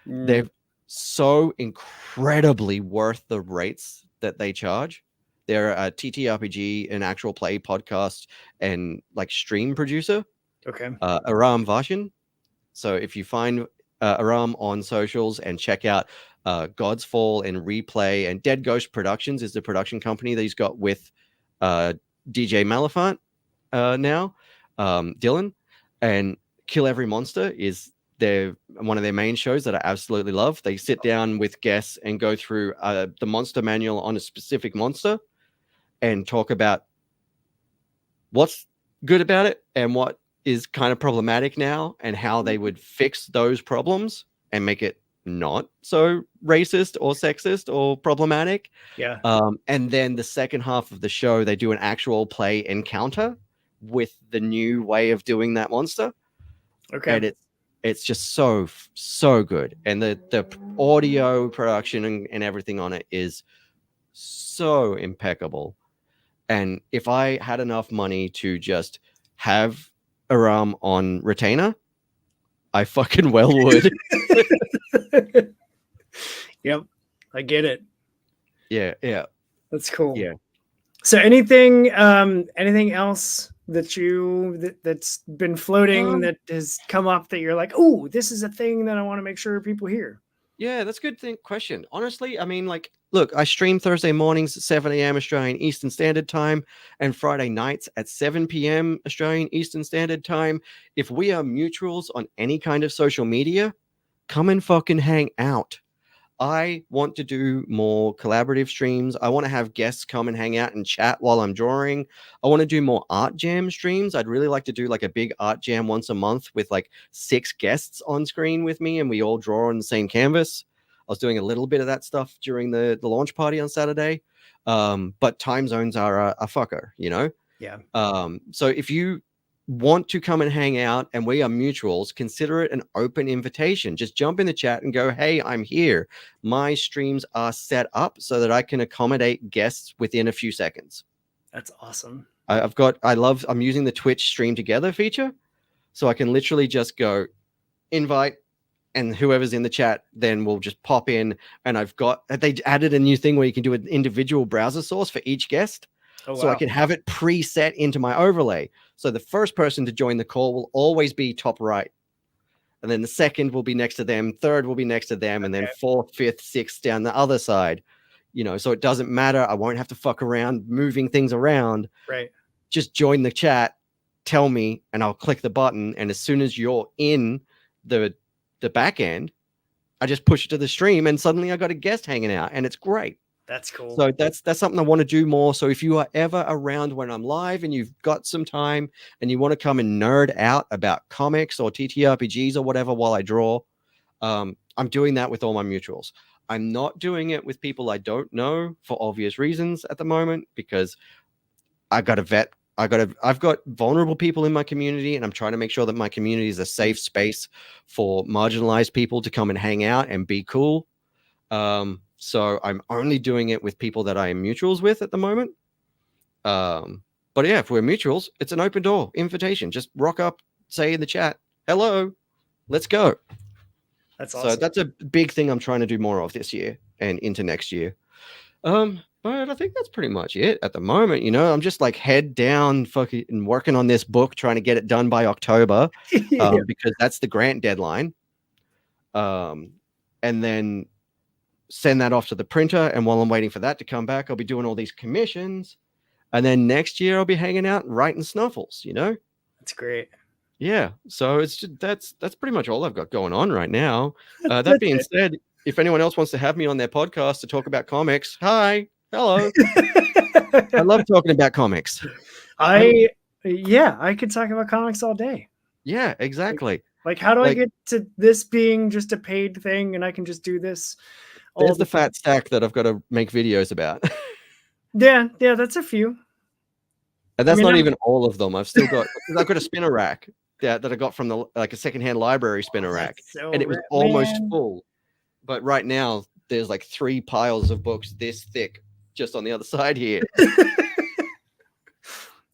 They're so incredibly worth the rates that they charge. They're a TTRPG, an actual play podcast, and like stream producer. Okay. Aram Vashin. So if you find Aram on socials and check out God's Fall and Replay, and Dead Ghost Productions is the production company that he's got with DJ Malafant now, Dylan, and Kill Every Monster is one of their main shows that I absolutely love. They sit down with guests and go through the monster manual on a specific monster and talk about what's good about it and what is kind of problematic now, and how they would fix those problems and make it not so racist or sexist or problematic. Yeah. And then the second half of the show, they do an actual play encounter with the new way of doing that monster. Okay. And it's just so good. And the audio production and everything on it is so impeccable. And if I had enough money to just have Aram on retainer, I fucking well would. Yep, I get it. Yeah, yeah, That's cool. yeah. So anything else that's been floating that has come up that you're like, oh, this is a thing that I want to make sure people hear? Yeah, that's a good question. Honestly, I mean, like, look, I stream Thursday mornings at 7 a.m. Australian Eastern Standard Time and Friday nights at 7 p.m. Australian Eastern Standard Time. If we are mutuals on any kind of social media, come and fucking hang out. I want to do more collaborative streams. I want to have guests come and hang out and chat while I'm drawing. I want to do more art jam streams. I'd really like to do like a big art jam once a month with like 6 guests on screen with me and we all draw on the same canvas. I was doing a little bit of that stuff during the launch party on Saturday. But time zones are a fucker, you know? Yeah. So if you want to come and hang out and we are mutuals, consider it an open invitation. Just jump in the chat and go, hey, I'm here. My streams are set up so that I can accommodate guests within a few seconds. That's awesome. I'm using the Twitch stream together feature. So I can literally just go invite and whoever's in the chat then will just pop in. And they added a new thing where you can do an individual browser source for each guest. Oh, so wow. I can have it preset into my overlay. So the first person to join the call will always be top right. And then the second will be next to them. Third will be next to them. And then fourth, fifth, sixth down the other side. You know, so it doesn't matter. I won't have to fuck around moving things around. Right. Just join the chat, tell me, and I'll click the button. And as soon as you're in the back end, I just push it to the stream and suddenly I got a guest hanging out and it's great. That's cool. So that's something I want to do more. So if you are ever around when I'm live and you've got some time and you want to come and nerd out about comics or TTRPGs or whatever while I draw, I'm doing that with all my mutuals. I'm not doing it with people I don't know for obvious reasons at the moment because I've got vulnerable people in my community and I'm trying to make sure that my community is a safe space for marginalized people to come and hang out and be cool. So I'm only doing it with people that I am mutuals with at the moment. But yeah, if we're mutuals, it's an open door invitation. Just rock up, say in the chat, hello, let's go. That's awesome. So that's a big thing I'm trying to do more of this year and into next year. But I think that's pretty much it at the moment. You know, I'm just like head down fucking working on this book, trying to get it done by October because that's the grant deadline. And then send that off to the printer. And while I'm waiting for that to come back, I'll be doing all these commissions. And then next year I'll be hanging out and writing snuffles, you know? That's great. Yeah. So it's just, that's pretty much all I've got going on right now. That being said, if anyone else wants to have me on their podcast to talk about comics, hi, hello. I love talking about comics. I could talk about comics all day. Yeah, exactly. Like how do I get to this being just a paid thing and I can just do this? There's the fat stack that I've got to make videos about. Yeah, that's a few. And that's not even all of them. I've got a spinner rack that I got from a secondhand library spinner rack. And it was almost full. But right now there's like 3 piles of books this thick just on the other side here.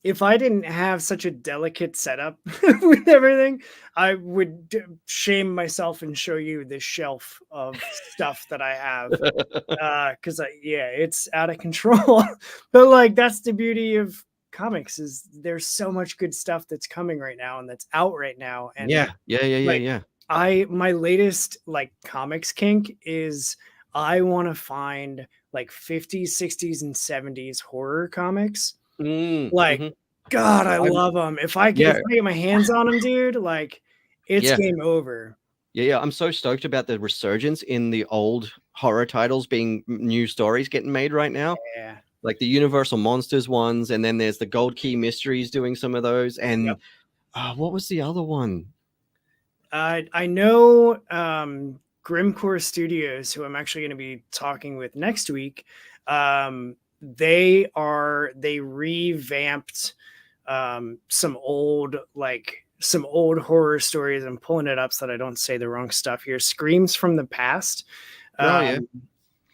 If I didn't have such a delicate setup with everything, I would shame myself and show you this shelf of stuff that I have. Because it's out of control. But like, that's the beauty of comics is there's so much good stuff that's coming right now and that's out right now. And my latest like comics kink is I want to find like 50s, 60s, and 70s horror comics. God, I love them. If I get my hands on them, dude, like it's game over. Yeah. I'm so stoked about the resurgence in the old horror titles being new stories getting made right now. Yeah. Like the Universal Monsters ones, and then there's the Gold Key Mysteries doing some of those. And what was the other one? I know Grimcore Studios, who I'm actually going to be talking with next week. They revamped some old horror stories. I'm pulling it up so that I don't say the wrong stuff here. Screams from the Past. And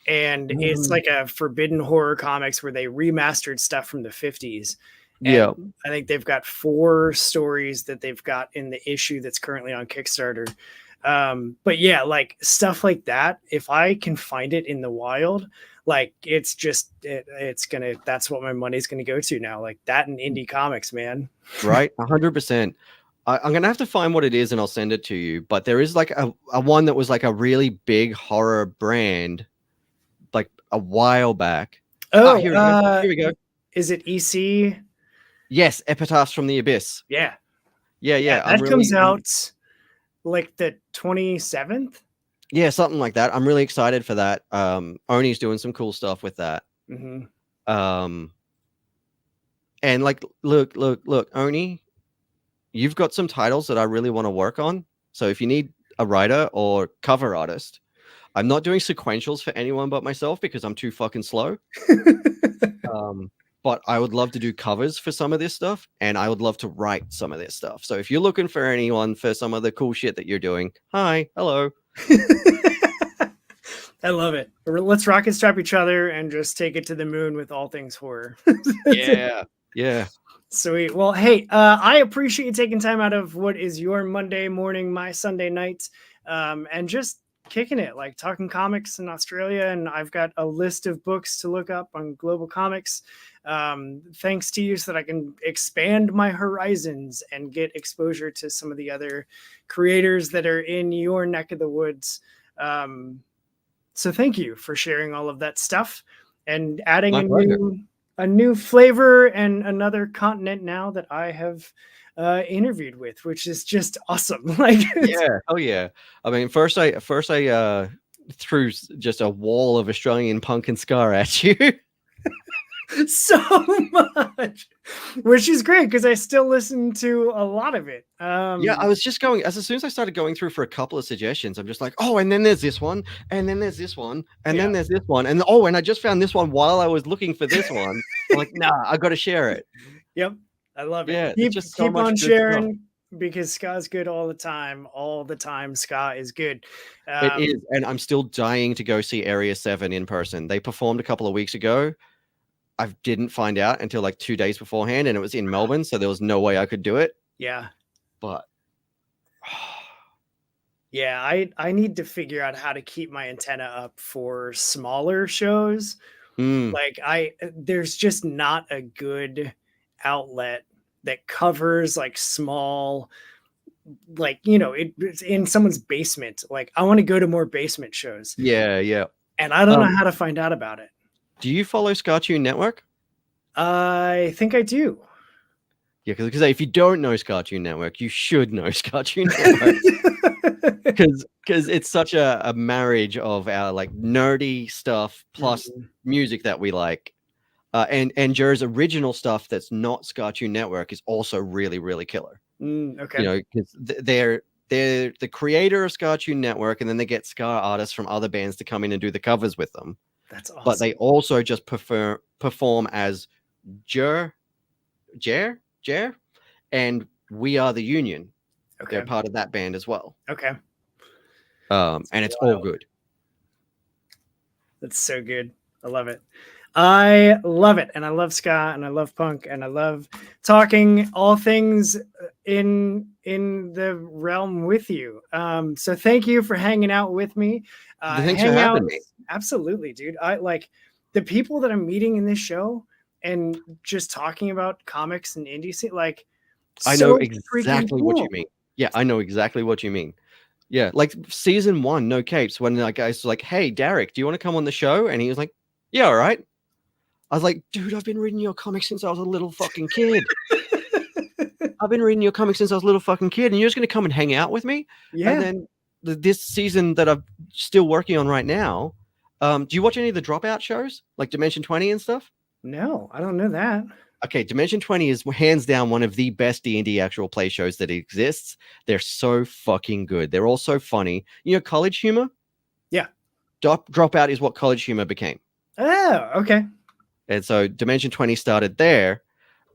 it's like a forbidden horror comics where they remastered stuff from the 50s. Yeah. I think they've got 4 stories that they've got in the issue that's currently on Kickstarter. But yeah, like stuff like that, if I can find it in the wild, like that's what my money's gonna go to now. Like that and indie comics, man. Right, 100%. I'm gonna have to find what it is and I'll send it to you. But there is like a one that was like a really big horror brand, like a while back. Oh, Here we go. Here we go. Is it EC? Yes, Epitaphs from the Abyss. Yeah. Yeah, Yeah, I'm that really comes out like the 27th. yeah, something like that. I'm really excited for that. Oni's doing some cool stuff with that. Mhm. And like, look, Oni, you've got some titles that I really want to work on. So if you need a writer or cover artist, I'm not doing sequentials for anyone but myself because I'm too fucking slow. But I would love to do covers for some of this stuff, and I would love to write some of this stuff. So if you're looking for anyone for some of the cool shit that you're doing, hi, hello. I love it. Let's rocket strap each other and just take it to the moon with all things horror. Yeah. Sweet. Well, hey, I appreciate you taking time out of what is your Monday morning, my Sunday night, and just kicking it, like talking comics in Australia. And I've got a list of books to look up on Global Comics. Thanks to you, so that I can expand my horizons and get exposure to some of the other creators that are in your neck of the woods. So thank you for sharing all of that stuff and adding a new flavor and another continent now that I have interviewed with, which is just awesome. Like, yeah, oh yeah. I mean, first I threw just a wall of Australian punk and ska at you. so much, which is great because I still listen to a lot of it. Yeah, I was just going as soon as I started going through for a couple of suggestions, I'm just like, oh, and then there's this one, and then there's this one, and then there's this one, and oh, and I just found this one while I was looking for this one. I'm like, nah, I got to share it. Yep, I love it. Yeah, keep on sharing because ska's good all the time. All the time, ska is good. It is, and I'm still dying to go see Area 7 in person. They performed a couple of weeks ago. I didn't find out until like 2 days beforehand, and it was in Melbourne, so there was no way I could do it. Yeah. But yeah, I need to figure out how to keep my antenna up for smaller shows. Like there's just not a good outlet that covers like small, like, you know, it's in someone's basement. Like I want to go to more basement shows. Yeah. And I don't know how to find out about it. Do you follow Cartoon Network? I think I do. Yeah, because if you don't know Cartoon Network, you should know Cartoon Network. Because it's such a marriage of our like nerdy stuff plus music that we like. And Jer's original stuff that's not Cartoon Network is also really, really killer. Okay. You know, because they're the creator of Cartoon Network, and then they get ska artists from other bands to come in and do the covers with them. That's awesome. But they also just perform as Jer, and We Are the Union. Okay. They're part of that band as well. Okay. And it's all good. That's so good. I love it. I love it. And I love ska and I love punk and I love talking all things in the realm with you. So thank you for hanging out with me. Thanks for having me. Absolutely, dude. I like the people that I'm meeting in this show and just talking about comics and indie scene. Like, I know exactly what you mean. Yeah, I know exactly what you mean. Yeah, like season 1, No Capes, when like I was like, hey, Derek, do you want to come on the show? And he was like, yeah, all right. I was like, dude, I've been reading your comics since I was a little fucking kid. I've been reading your comics since I was a little fucking kid, and you're just going to come and hang out with me? Yeah. And then this season that I'm still working on right now, do you watch any of the Dropout shows, like Dimension 20 and stuff? No, I don't know that. Okay, Dimension 20 is hands down one of the best D&D actual play shows that exists. They're so fucking good. They're all so funny. You know, College Humor? Yeah. Dropout is what College Humor became. Oh, okay. And so Dimension 20 started there.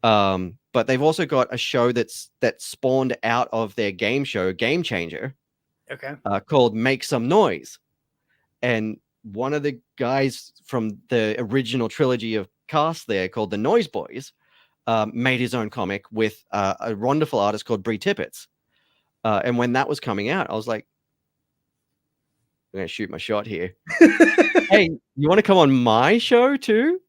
But they've also got a show that spawned out of their game show, Game Changer. Okay. Called Make Some Noise. And one of the guys from the original trilogy of cast there, called the Noise Boys, made his own comic with a wonderful artist called Bree Tippett. And when that was coming out, I was like, I'm going to shoot my shot here. Hey, you want to come on my show too?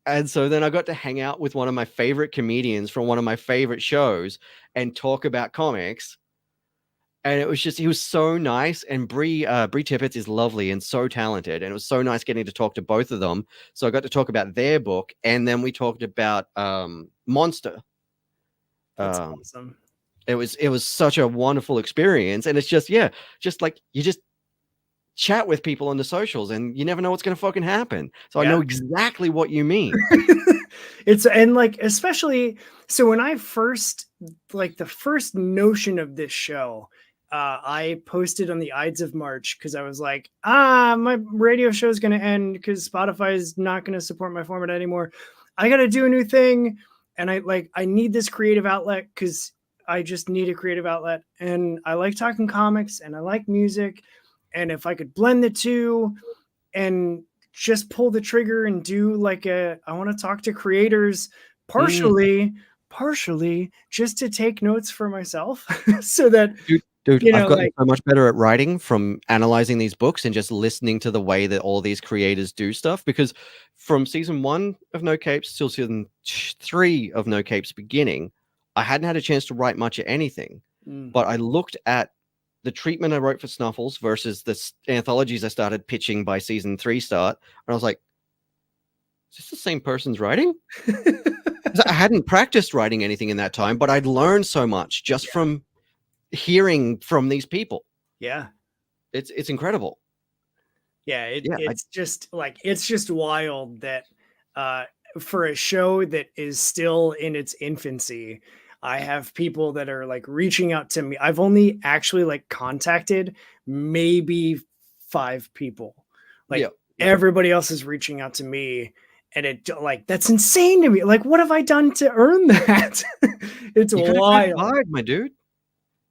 And so then I got to hang out with one of my favorite comedians from one of my favorite shows and talk about comics. And it was just, he was so nice. And Bree Tippett is lovely and so talented. And it was so nice getting to talk to both of them. So I got to talk about their book. And then we talked about Monster. That's awesome. It was such a wonderful experience. And it's just, yeah, just like you just chat with people on the socials and you never know what's going to fucking happen. So I know exactly what you mean. It's, and like, especially, so when I first, like the first notion of this show, I posted on the Ides of March because I was like, my radio show is going to end because Spotify is not going to support my format anymore. I got to do a new thing. And I need this creative outlet because I just need a creative outlet. And I like talking comics and I like music. And if I could blend the two and just pull the trigger and do like I want to talk to creators partially just to take notes for myself so that Dude, I've gotten so much better at writing from analyzing these books and just listening to the way that all these creators do stuff. Because from season 1 of No Capes till season 3 of No Capes beginning, I hadn't had a chance to write much of anything. But I looked at the treatment I wrote for Snuffles versus the anthologies I started pitching by season 3 start. And I was like, is this the same person's writing? I hadn't practiced writing anything in that time, but I'd learned so much just from hearing from these people. Yeah, it's incredible. It's just wild that for a show that is still in its infancy, I have people that are like reaching out to me. I've only actually like contacted maybe 5 people. Everybody else is reaching out to me. And it like, that's insane to me. Like, what have I done to earn that? It's wild. Vibe, my dude.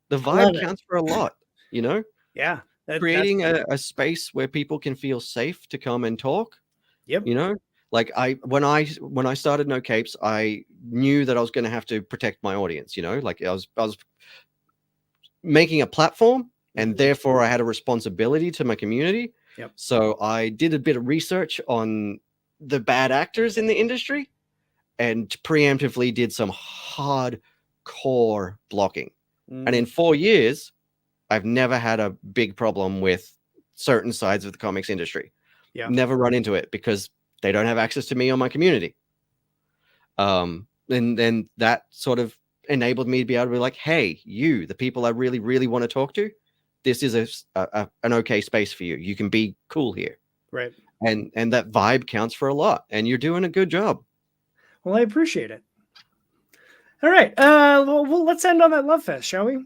The vibe counts for a lot, you know? Yeah. Creating a space where people can feel safe to come and talk. Yep. You know, like when I started No Capes, I knew that I was going to have to protect my audience, you know, like I was making a platform and therefore I had a responsibility to my community. Yep. So I did a bit of research on the bad actors in the industry and preemptively did some hardcore blocking. And in 4 years, I've never had a big problem with certain sides of the comics industry. Yeah. Never run into it because they don't have access to me or my community. And then that sort of enabled me to be able to be like, hey, you, the people I really, really want to talk to, this is an okay space for you. You can be cool here. Right. And that vibe counts for a lot. And you're doing a good job. Well, I appreciate it. All right. Well, let's end on that love fest, shall we?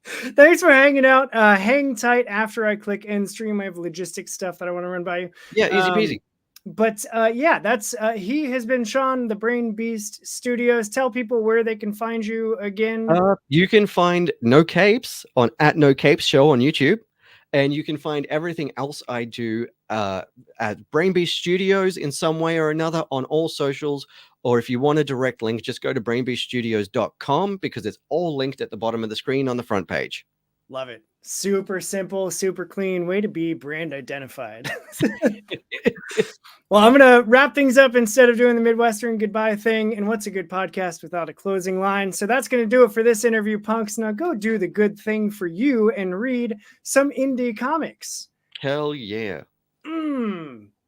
Thanks for hanging out. Hang tight after I click end stream. I have logistics stuff that I want to run by you. Yeah, easy peasy. But that's he has been Shaun, the Brain Beast Studios. Tell people where they can find you again. You can find No Capes on @NoCapes Show on YouTube. And you can find everything else I do at Brain Beast Studios in some way or another on all socials. Or if you want a direct link, just go to brainbeaststudios.com because it's all linked at the bottom of the screen on the front page. Love it. Super simple, super clean. Way to be brand identified. Well, I'm going to wrap things up instead of doing the Midwestern goodbye thing. And what's a good podcast without a closing line? So that's going to do it for this interview, punks. Now go do the good thing for you and read some indie comics. Hell yeah.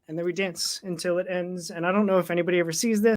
And then we dance until it ends. And I don't know if anybody ever sees this.